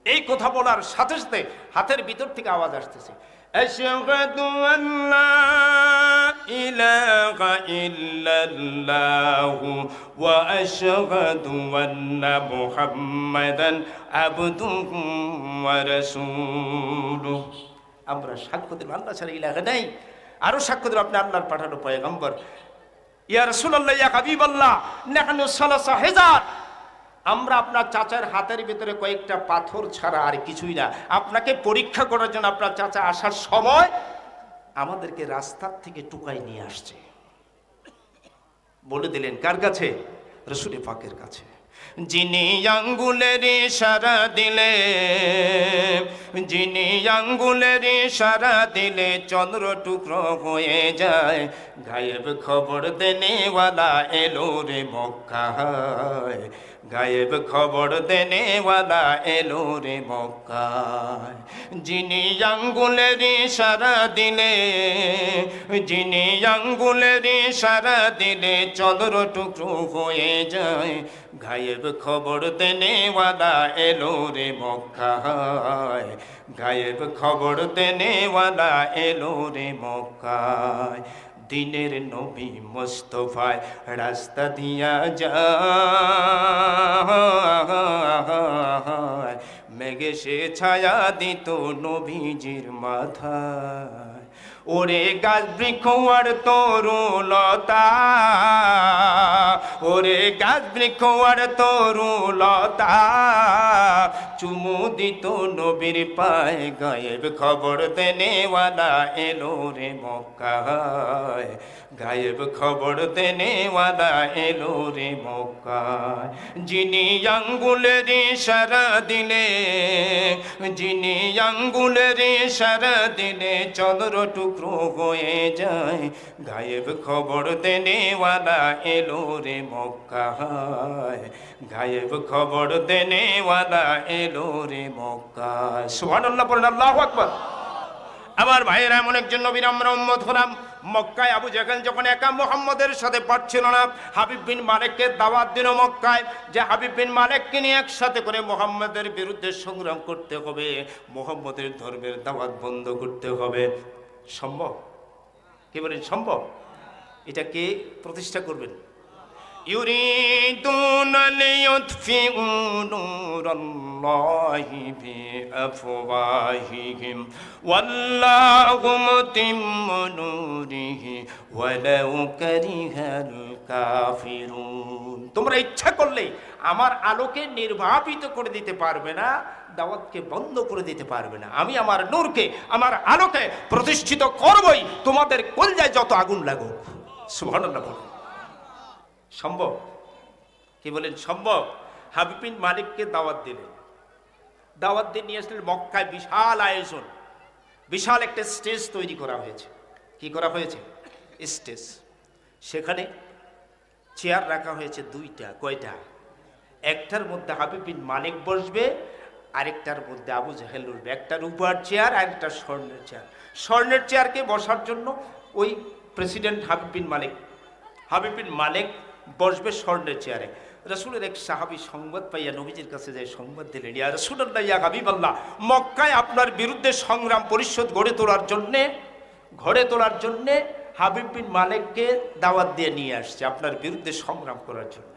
এই কথা বলার সাথে সাথে হাতের ভিতর থেকে আওয়াজ আসতেছে, আশহাদু আল্লা ইলাহা ইল্লাল্লাহু ওয়া আশহাদু আন্না মুহাম্মাদান আবদুহু ওয়া রাসূলুহু। আমরা সাক্ষ্য দেব আল্লাহ ছাড়া ইলাহা নাই, আরো সাক্ষ্য দেব আপনি আল্লাহর পাঠানো পয়গম্বর। ইয়া রাসূলুল্লাহ, ইয়া হাবিবাল্লাহ, নাহনু সালাসা হাজার। আমরা আপনার চাচার হাতের ভিতরে কয়েকটা পাথর ছাড়া আর কিছুই না। আপনাকে পরীক্ষা করার জন্য আপনার চাচা আসার সময় আমাদেরকে রাস্তার থেকে টুকাই নিয়ে আসছে। বলে দিলেন কার কাছে? রাসূল পাকের কাছে। যিনি আঙ্গুলের ইশারা দিলে, যিনি আঙ্গুলের ইশারা দিলে চন্দ্র টুকরো হয়ে যায়, গায়েব খবর দেনেওয়ালা এলো রে মক্কায়, গায়েব খবর দেনেওয়ালা এলো রে মক্কায়। যিনি আঙ্গুলের ইশারা দিলে, যিনি আঙ্গুলের ইশারা দিলে চন্দ্র টুকরো হয়ে যায়, গায়েব খবর দেনেওয়ালা এলো রে মক্কায়, গায়েব খবর দেনেওয়ালা এলো রে মক্কায়। দিনের নবী মুস্তাফায় রাস্তা দিয়া যায়, মেঘে সে ছায়া দিত নবীজির মাথায়। ওরে গাছ বৃক্ষ আর তরুলতা, ওরে গাছ বৃক্ষ আর তরুলতা, চুমু দিত নবীর পায়ে, গায়েব খবর দেনেওয়ালা এলো রে মক্কায়, গায়েব খবর দেনেওয়ালা এলো রে মক্কায়। যিনি আঙ্গুলের ইশারা দিলে, যিনি আঙ্গুলের ইশারা দিলে চন্দ্র টুকরো হয়ে যায়, গায়েব খবর দেনেওয়ালা এলো রে মক্কায়, গায়েব খবর দেনেওয়ালা এলো রে মক্কায়। সুবহানাল্লাহ পড়েন, আল্লাহু আকবার। আমার ভাইয়েরা, এমন একজন নবীর আমরা উম্মত হলাম। মক্কায় আবু জাহেল যখন একা মুহাম্মদের সাথে পারছিল না, হাবিব বিন মালিককে দাওয়াত দিল মক্কায়, যে হাবিব বিন মালিককে নিয়ে একসাথে করে মুহাম্মদের বিরুদ্ধে সংগ্রাম করতে হবে, মুহাম্মদের ধর্মের দাওয়াত বন্ধ করতে হবে। সম্ভব? কে বলেন সম্ভব? এটা কে প্রতিষ্ঠা করবেন? ইউরিদুনা লিইউতফিউ নূরাল্লাহি বিআফওয়াহিহিম ওয়াল্লাহু মুতিম্মু নূরিহি ওয়ালাউ কারিহাল কাফিরুন। তোমরা ইচ্ছা করলে আমার আলোকে নির্বাপিত করে দিতে পারবে না, দাওয়াতকে বন্ধ করে দিতে পারবে না। আমি আমার নূরকে, আমার আলোকে প্রতিষ্ঠিত করবই, তোমাদের কলজায় যত আগুন লাগুক। সুবহানাল্লাহ বলুন। সম্ভব? কি বলেন সম্ভব? হাবিব বিন মালিককে দাওয়াত দিলেন, দাওয়াত দিয়ে নিয়ে আসলেন মক্কায়। বিশাল আয়োজন, বিশাল একটা স্টেজ তৈরি করা হয়েছে। কি করা হয়েছে? স্টেজ। সেখানে চেয়ার রাখা হয়েছে দুইটা। কয়টা? একটার মধ্যে হাবিব বিন মালিক বসবে, আরেকটার মধ্যে আবু জাহেল উঠবে। একটা রূপার চেয়ার আর একটা স্বর্ণের চেয়ার। স্বর্ণের চেয়ারকে বসার জন্য ওই প্রেসিডেন্ট হাবিব বিন মালিক, হাবিব বিন মালিক বসবে স্বর্ণের চেয়ারে। রাসূলের এক সাহাবী সংবাদ পাইয়া নবীজির কাছে যায় সংবাদ দিলেন, ইয়া রাসূলুল্লাহ, ইয়া হাবিবাল্লাহ, মক্কায় আপনার বিরুদ্ধে সংগ্রাম পরিষদ গড়ে তোলার জন্যে হাবিব বিন মালিককে দাওয়াত দিয়ে নিয়ে আসছে আপনার বিরুদ্ধে সংগ্রাম করার জন্য।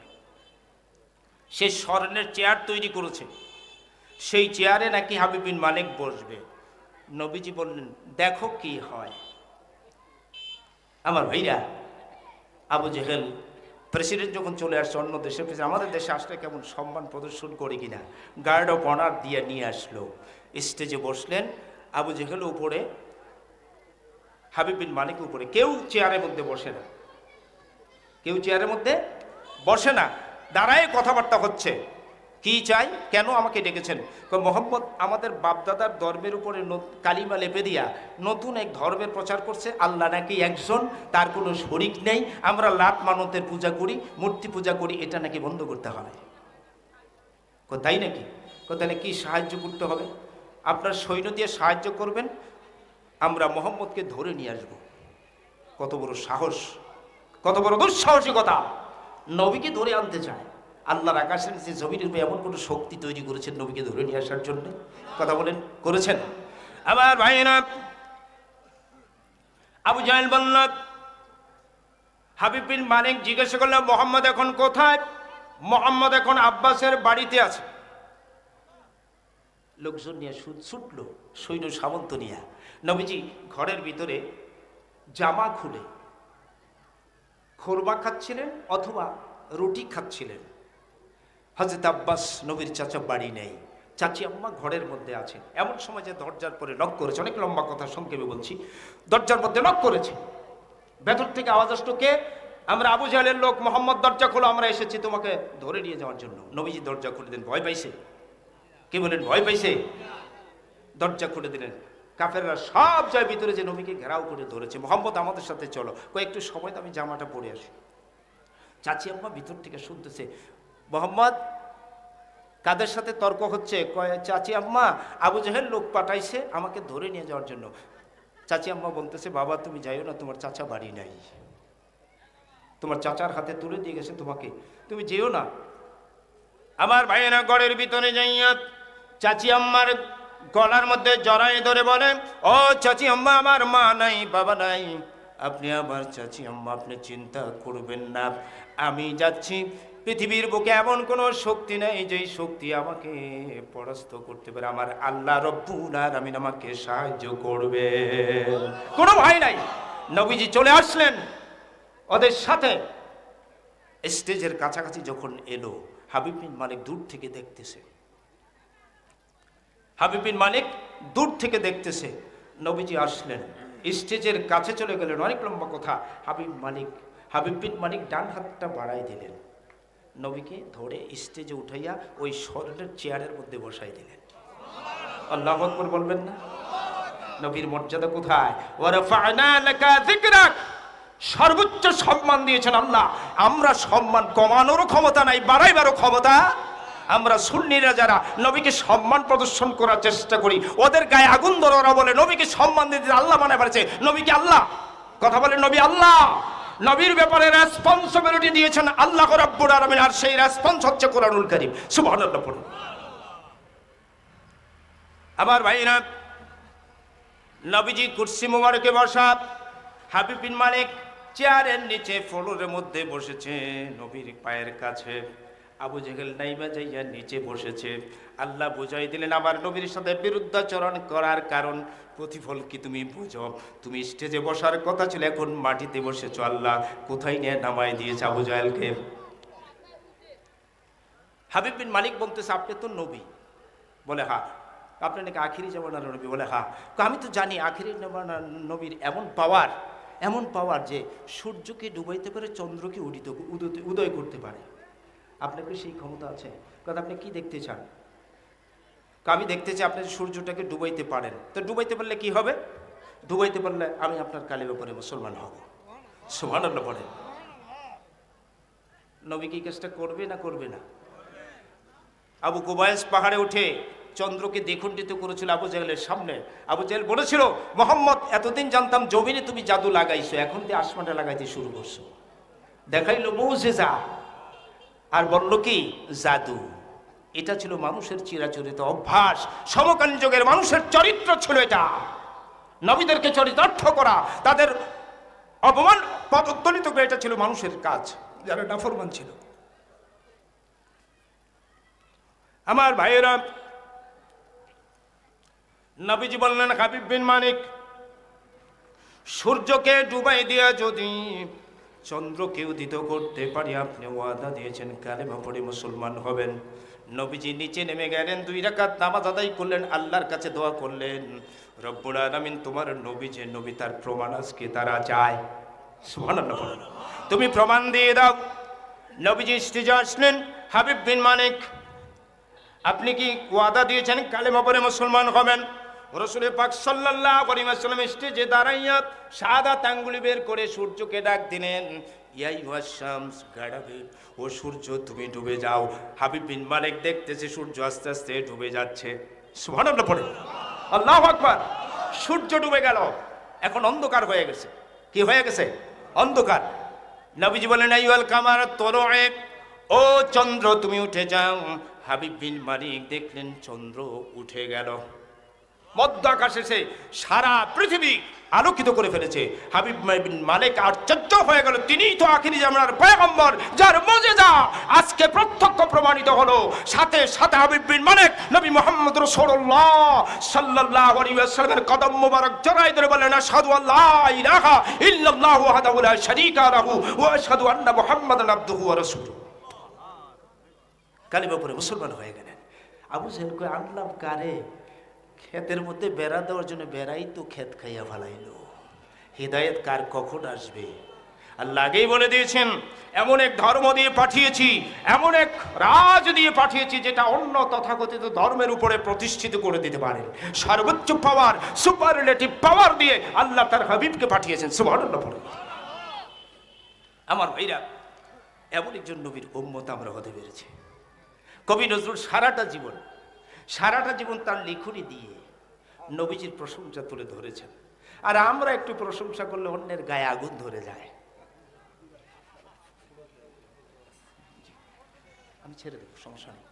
সে স্বর্ণের চেয়ার তৈরি করেছে, সেই চেয়ারে নাকি হাবিব বিন মালিক বসবে। নবীজি বললেন, দেখো কি হয়। আমার ভাইরা, আবু জাহেল প্রেসিডেন্ট যখন চলে আসছে অন্য দেশে, আমাদের দেশে আসলে কেমন সম্মান প্রদর্শন করে কিনা, গার্ড অফ অনার দিয়ে নিয়ে আসলো। স্টেজে বসলেন, আবু জাহেল উপরে, হাবিব বিন মালিক উপরে। কেউ চেয়ারের মধ্যে বসে না, কেউ চেয়ারের মধ্যে বসে না, দাঁড়ায় কথাবার্তা হচ্ছে। কি চাই, কেন আমাকে ডেকেছেন? মোহাম্মদ আমাদের বাপদাদার ধর্মের উপরে কালিমা লেপে দিয়া নতুন এক ধর্মের প্রচার করছে। আল্লাহ নাকি একজন, তার কোনো শরিক নেই, আমরা লাত মানতের পূজা করি, মূর্তি পূজা করি, এটা নাকি বন্ধ করতে হবে। তাই নাকি? তাহলে কি সাহায্য করতে হবে? আপনার সৈন্য দিয়ে সাহায্য করবেন, আমরা মোহাম্মদকে ধরে নিয়ে আসব। কত বড় সাহস, কত বড় দুঃসাহসিকতা! নবীকে ধরে আনতে চায়। আল্লাহর আকাশের নিচে জমিনের উপরে এমন কোনো শক্তি তৈরি করেছেন নবীকে ধরে নিয়ে আসার জন্য। কথা বলেন, করেছেন? আমার ভাইয়েরা, আবু জাহেল বলল, হাবিব বিন মালিক জিজ্ঞাসা করল, মোহাম্মদ এখন কোথায়? মোহাম্মদ এখন আব্বাসের বাড়িতে আছে। লোকজন নিয়ে ছুটল, সৈন্য সামন্ত নিয়ে। নবীজি ঘরের ভিতরে জামা খুলে খোরমা খাচ্ছিলেন অথবা রুটি খাচ্ছিলেন। হযরত আব্বাস নবীর চাচা বাড়ি নেই, চাচি আম্মা ঘরের মধ্যে আছেন। এমন সময় যে দরজার পরে নক করেছে, অনেক লম্বা কথা সংক্ষেপে বলছি, দরজার মধ্যে নক করেছে। ভেতর থেকে আওয়াজ আসলো, কে? আমরা আবু জাহেলের লোক, মোহাম্মদ দরজা খোলো, আমরা এসেছি তোমাকে ধরে নিয়ে যাওয়ার জন্য। নবীজি দরজা খুলে দিলেন। ভয় পাইছে? কে বলেন ভয় পাইছে? দরজা খুলে দিলেন। কাফেররা সব যায় ভিতরে, যে নবীকে ঘেরাও করে ধরেছে। মোহাম্মদ আমাদের সাথে চলো। কয়েকটু সময় তো আমি জামাটা পরে আসি। চাচি আম্মা ভিতর থেকে শুনতেছে, মোহাম্মদ কাদের সাথে তর্ক হচ্ছে? কয়, চাচি আম্মা আবু জাহেল লোক পাঠাইছে আমাকে ধরে নিয়ে যাওয়ার জন্য। চাচি আম্মা বলতেছে, বাবা তুমি যাইও না, তোমার চাচা বাড়ি নাই, তোমার চাচার হাতে তুলে দিয়ে গেছে তোমাকে, তুমি যেও না। আমার ভাইয়েরা ঘরের ভিতরে যাইয়া চাচি আম্মার গলার মধ্যে জড়াই ধরে বলে, ও চাচি আম্মা, আমার মা নাই, বাবা নাই, আপনি আমার চাচি আম্মা, আপনি চিন্তা করবেন না, আমি যাচ্ছি। পৃথিবীর বুকে এমন কোনো শক্তি নেই যেই শক্তি আমাকে পরাস্ত করতে পারে। আমার আল্লাহ রব্বুল আলামিন আমাকে সাহায্য করবে। কোনো ভয় নাই। নবীজি চলে আসলেন ওদের সাথে। স্টেজের কাছাকাছি যখন এলো, হাবিব বিন মালিক দূর থেকে দেখতেছে। হাবিব বিন মালিক দূর থেকে দেখতেছে। নবীজি আসলেন, স্টেজের কাছে চলে গেলেন। অনেক লম্বা কথা। হাবিব বিন মালিক ডান হাতটা বাড়াই দিলেন, নবীকে ধরে স্টেজে উঠাইয়া ওই স্বর্ণের চেয়ারের মধ্যে বসাই দিলেন। আল্লাহু আকবার বলবেন না? নবীর মর্যাদা কোথায়? ওয়া রাফা'না লাকা যিকরাক, সর্বোচ্চ সম্মান দিয়েছেন আল্লাহ। আমরা সম্মান কমানোরও ক্ষমতা নাই, বাড়াইবারও ক্ষমতা। আমরা সুন্নিরা যারা নবীকে সম্মান প্রদর্শন করার চেষ্টা করি, ওদের গায়ে আগুন ধরে ওরা বলে নবীকে সম্মান দিতে আল্লাহ মানে পারছে। নবীকে আল্লাহ, কথা বলে নবী আল্লাহ। নবীর ব্যাপারে রেসপন্সিবিলিটি দিয়েছেন আল্লাহ রাব্বুল আলামিন, আর সেই রেসপন্স হচ্ছে কোরআনুল কারীম। সুবহানাল্লাহ পড়ুন। আমার ভাইরা, নবীজি কুরসি মুবারকে বসা, হাবিব বিন মালিক চেয়ারের নিচে ফ্লোরের মধ্যে বসেছে নবীর পায়ের কাছে। আবু জেহেল নাইবা যাইয়া নিচে বসেছে। আল্লাহ বুঝাই দিলেন, আমার নবীর সাথে বিরুদ্ধাচরণ করার কারণ প্রতিফল কি তুমি বুঝো? তুমি স্টেজে বসার কথা ছিল, এখন মাটিতে বসেছো। আল্লাহ কোথায় নিয়ে নামাই দিয়েছে আবু জাহেলকে। হাবিব বিন মালিক বলতেছে, আপনি তো নবী। বলে হ্যাঁ। আপনি নাকি আখিরি জামানার নবী? বলে হ্যাঁ। আমি তো জানি আখিরি জামানার নবীর এমন পাওয়ার যে সূর্যকে ডুবাইতে পারে, চন্দ্রকে উদয় করতে পারে। আপনার কি সেই ক্ষমতা আছে? কথা আপনি কি দেখতে চান? আমি দেখতে চাই আপনি সূর্যটাকে ডুবাইতে পারেন। তো ডুবাইতে পারলে কি হবে? ডুবাইতে পারলে আমি আপনার কালিমা পড়ে মুসলমান হব। সুবহানাল্লাহ পড়েন। নবী কি কাজটা করবে না করবে না? আবু কুবাইস পাহাড়ে উঠে চন্দ্রকে দ্বিখণ্ডিত করেছিল আবু জাহেলের সামনে। আবু জাহেল বলেছিল, মোহাম্মদ এতদিন জানতাম জমিনে তুমি জাদু লাগাইছো, এখন তুই আসমানটা লাগাইতে শুরু করছো। দেখাইলো মুজিজা, আর বলল কি জাদু। এটা ছিল মানুষের চিরাচরিত অভ্যাস। সমকালীন যুগের মানুষের চরিত্র ছিল এটা। নবীদেরকে চরিতার্থ করা, তাদের অপমান পদদলিত করে, এটা ছিল মানুষের কাজ, যারা নাফরমান ছিল। আমার ভাইয়েরা, নবীজি বললেন, হাবিব বিন মালিক, সূর্যকে ডুবাই দিয়া যদি চন্দ্রকে উদিত করতে পারি, আপনি ওয়াদা দিয়েছেন কালেমা পড়ে মুসলমান হবেন। নবীজি নিচে নেমে গেলেন, 2 রাকাত নামাজ আদায় করলেন, আল্লাহর কাছে দোয়া করলেন, রব্বুল আলামিন তোমার নবী যে নবী, তার প্রমাণ আজকে তারা চায়। সুবহানাল্লাহ বলেন। তুমি প্রমাণ দিয়ে দাও। নবীজি স্টেজে আসলেন। হাবিব বিন মালিক, আপনি কি ওয়াদা দিয়েছেন কালেমা পড়ে মুসলমান হবেন? রাসূল পাক সাল্লাল্লাহু আলাইহি ওয়াসাল্লাম স্টেজে দাঁড়াইয়া শাহাদাত আঙ্গুলি বের করে সূর্যকে ডাক দিলেন, ইয়া আইয়ুহাস শামস, গাড়াবে, ও সূর্য তুমি ডুবে যাও। হাবিব বিন মালিক দেখতেছে সূর্য আস্তে আস্তে ডুবে যাচ্ছে। সুবহানাল্লাহ পড়ে আল্লাহু আকবার। সূর্য ডুবে গেল, এখন অন্ধকার হয়ে গেছে। কি হয়ে গেছে? অন্ধকার। নবীজি বলেন আইয়ুল কামার তলু'আ, ও চন্দ্র তুমি উঠে যাও। হাবিব বিন মালিক দেখলেন চন্দ্র উঠে গেল, মধ্য আকাশে সে সারা পৃথিবী আলোকিত করে ফেলেছে। হাবিব বিন মালিক আশ্চর্য হয়ে গেল, তিনিই তো আখিরি জামানার পয়গম্বর, যার মুজিজা আজকে প্রত্যক্ষ প্রমাণিত হলো। সাথে সাথে হাবিব বিন মালিক নবী মুহাম্মদ রাসূলুল্লাহ সাল্লাল্লাহু আলাইহি ওয়াসাল্লামের কদম মোবারক জড়ায় ধরে বলেন, আশহাদু আল্লা ইলাহা ইল্লাল্লাহু ওয়াহদাহু লা শারীকা লাহু ওয়া আশহাদু আন্না মুহাম্মাদান আবদুহু ওয়া রাসূলুহু। কালিমা পড়ে মুসলমান হয়ে গেলেন। আবু জাহেল কই, আনলাম কারে? ক্ষেতের মধ্যে বেড়া দেওয়ার জন্য বেড়াই তো ক্ষেত খাইয়া ফেলাইলো। হিদায়াত কার কখন আসবে? আল্লাহ আগেই বলে দিয়েছেন, এমন এক ধর্ম দিয়ে পাঠিয়েছি, এমন এক রাজ দিয়ে পাঠিয়েছি যেটা অন্য তথাকথিত ধর্মের উপরে প্রতিষ্ঠিত করে দিতে পারে। সর্বোচ্চ পাওয়ার, সুপারলেটিভ পাওয়ার দিয়ে আল্লাহ তার হাবিবকে পাঠিয়েছেন। সুবহানাল্লাহ বলে। আমার ভাইরা, এমন একজন নবীর উম্মত আমরা হতে পেরেছি। কবি নজরুল সারাটা জীবন তার লিখনি দিয়ে নবীজির প্রশংসা তুলে ধরেছেন। আর আমরা একটু প্রশংসা করলে অন্যের গায়ে আগুন ধরে যায়। আমি ছেড়ে দেব, সমস্যা নেই।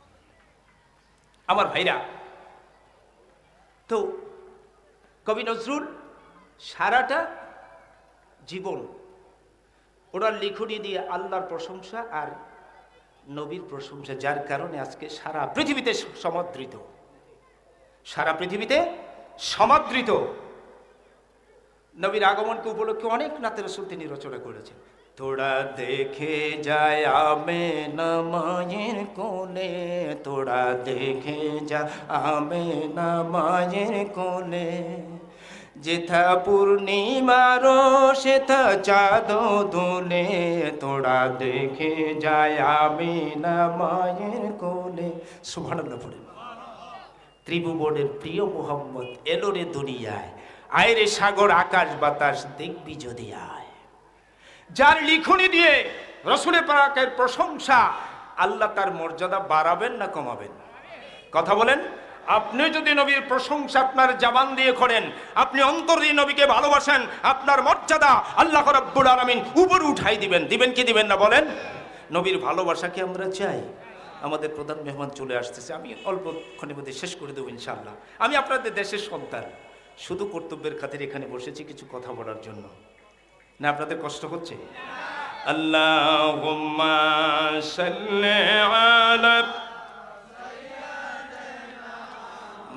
আমার ভাইরা, তো কবি নজরুল সারাটা জীবন ওনার লিখনি দিয়ে আল্লাহর প্রশংসা আর নবীর প্রশংসা, যার কারণে আজকে সারা পৃথিবীতে সমাদৃত। নবীর আগমনকে উপলক্ষে অনেক নাতে রাসূল তিনি রচনা করেছেন। তোরা দেখে যায় আমেনা মায়ের কোলে, তোরা দেখে যা আমেনা মায়ের কোলে, যেথা পূর্ণিমার সেথা চাঁদ দোলে, তোরা দেখে যায় আমেনা মায়ের কোলে। সুবহানাল্লাহ পড়ে। ত্রিভুবনের প্রিয় মুহাম্মদ এলো রে দুনিয়ায়, আয় রে সাগর আকাশ বাতাস দেখবি যদি আয়। যার লিখনি দিয়ে রাসূলের পাকের প্রশংসা, আল্লাহ তার মর্যাদা বাড়াবেন না কমাবেন? কথা বলেন। আপনি যদি নবীর প্রশংসা আপনার জবান দিয়ে করেন, আপনি অন্তর দিয়ে নবীকে ভালোবাসেন, আপনার মর্যাদা আল্লাহ রাব্বুল আলামিন উপরে উঠাই দিবেন। দিবেন কি দিবেন না বলেন? নবীর ভালোবাসাকে আমরা চাই। আমাদের প্রধান মেহমান চলে আসতেছে, আমি অল্পক্ষণের মধ্যে শেষ করে দেবো ইনশাআল্লাহ। আমি আপনাদের দেশের সন্তান, শুধু কর্তব্যের খাতিরে এখানে বসেছি কিছু কথা বলার জন্য। না আপনাদের কষ্ট হচ্ছে? আল্লাহুম্মা সাল্লি আলা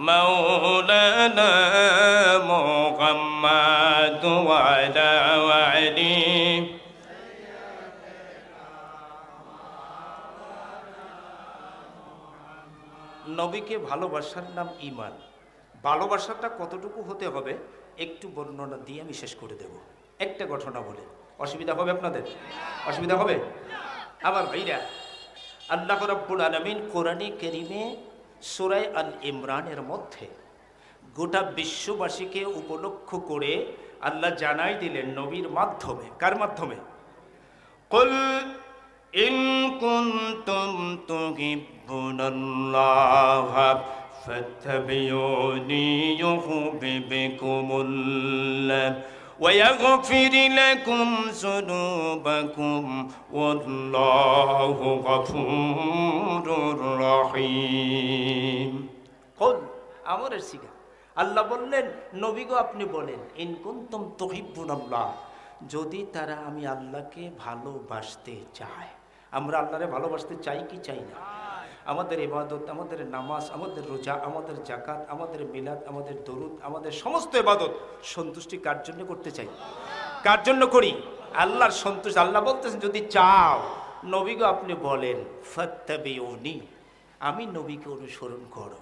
মাওলানা মুহাম্মাদ ওয়া আলা আলি। নবীকে ভালোবাসার নাম ঈমান। ভালোবাসাটা কতটুকু হতে হবে একটু বর্ণনা দিয়ে আমি শেষ করে দেব। একটা ঘটনা বলে, অসুবিধা হবে আপনাদের? অসুবিধা হবে? আমার ভাইরা, আল্লাহ রাব্বুল আলামিন কোরআনে কারীমে সূরা আল ইমরানের মধ্যে গোটা বিশ্ববাসীকে উপলক্ষ করে আল্লাহ জানাই দিলেন নবীর মাধ্যমে। কার মাধ্যমে? কুল ইন কুনতুম তুহিব্বুনাল্লাহ ফাত্তাবিউনি ইউহিব্বুকুমুল্লাহ ওয়া ইয়াগফির লাকুম যুনুবাকুম ওয়াল্লাহু গফুরুর রহিম। কুল, আমরের সিগা। আল্লাহ বললেন নবী গো আপনি বলেন, ইন কুনতুম তুহিব্বুনাল্লাহ, যদি তারা আমি আল্লাহকে ভালোবাসতে চায়। আমরা আল্লাহরে ভালোবাসতে চাই কি চাই না? আমাদের ইবাদত, আমাদের নামাজ, আমাদের রোজা, আমাদের জাকাত, আমাদের মিলাদ, আমাদের দরুদ, আমাদের সমস্ত ইবাদত সন্তুষ্টি কার জন্য করতে চাই? কার জন্য করি? আল্লাহর সন্তুষ্টি। আল্লাহ বলতেছেন যদি চাও নবী গো আপনি বলেন, ফাত্তাবিউনি, আমি নবীকে অনুসরণ করো,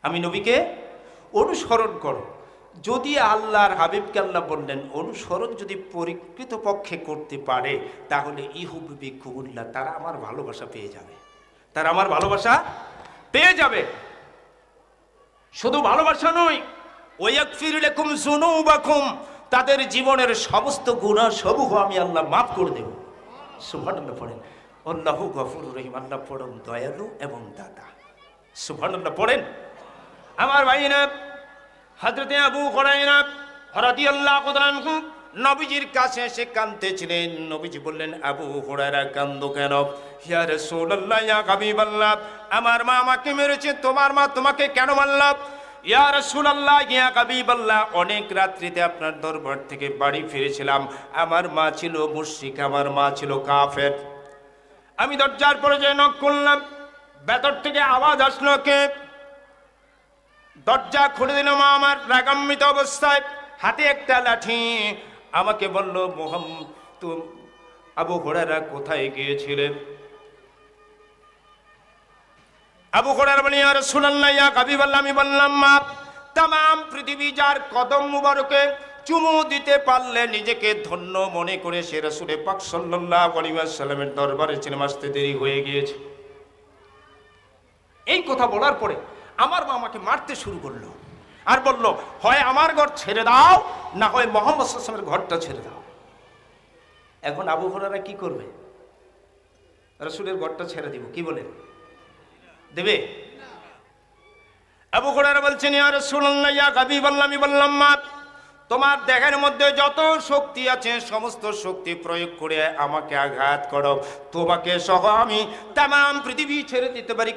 আমি নবীকে অনুসরণ করো। যদি আল্লাহর হাবিবকে আল্লাহ বললেন অনুসরণ যদি পরিকৃত পক্ষে করতে পারে, তাহলে ইউহিব্বুকুমুল্লাহ, তারা আমার ভালোবাসা পেয়ে যাবে। তারা আমার ভালোবাসা পেয়ে যাবে। শুধু ভালোবাসা নয়, ওয়াগফির লাকুম যুনুবাকুম, তাদের জীবনের সমস্ত গুনাহ সমূহ আমি আল্লাহ মাফ করে দেব। সুবহানাল্লাহ পড়েন। আল্লাহু গফুরুর রহিম, আল্লাহ পরম দয়ালু এবং দাতা। সুবহানাল্লাহ পড়েন। আমার ভাইরা, হযরতে আবু হুরায়রা রাদিয়াল্লাহু তাআলা আনহু নবীজির কাছে এসে কাঁদতেছিলেন। নবীজি বললেন, আবু হুরায়রা কান্দো কেন? ইয়া রাসূলুল্লাহ, ইয়া হাবিবাল্লাহ, আমার মা আমাকে মেরেছে, তোমার মা তোমাকে কেন মারল? ইয়া রাসূলুল্লাহ, ইয়া হাবিবাল্লাহ, অনেক রাত্রিতে আপনার দরবার থেকে বাড়ি ফিরেছিলাম, আমার মা ছিল মুশরিক, আমার মা ছিল কাফের। আমি দরজার পরে যে নক করলাম, ভেতর থেকে আওয়াজ আসলো, কে? দরজা খুলে দিল মা আমার রাগান্বিত অবস্থায়, হাতে একটা লাঠি। আমাকে বলল, মুহাম্মদ, তুমি আবু হুরায়রা কোথায় গিয়েছিলেন? আবু হুরায়রা বলে, ইয়া রাসূলুল্লাহ, ইয়া হাবিবাল্লাহ, আমি বললাম, মা তাম পৃথিবী যার কদম মুবারকে চুমু দিতে পারলে নিজেকে ধন্য মনে করে সে রাসূল পাক সাল্লাল্লাহু আলাইহি ওয়াসাল্লামের দরবারে ছিলাম, আসতে দেরি হয়ে গিয়েছে। এই কথা বলার পরে আমার মা আমাকে মারতে শুরু করলো আর বলল, হয় আমার ঘর ছেড়ে দাও, না হয় মুহাম্মদ সাল্লাল্লাহু আলাইহি ওয়াসাল্লামের ঘরটা ছেড়ে দাও। এখন আবু হুরায়রা কি করবে? রাসূলের ঘরটা ছেড়ে দিব, কি বলেন? দেবে? আবু হুরায়রা বলছেন, ইয়া রাসূলুল্লাহ, ইয়া হাবিবাল্লাহ, আমি বললাম, মা তোমার দেহের মধ্যে যত শক্তি আছে সমস্ত শক্তি প্রয়োগ করে আমাকে আঘাত করো, তোমাকে সহ আমি তাম পৃথিবী ছেড়ে দিতে পারি।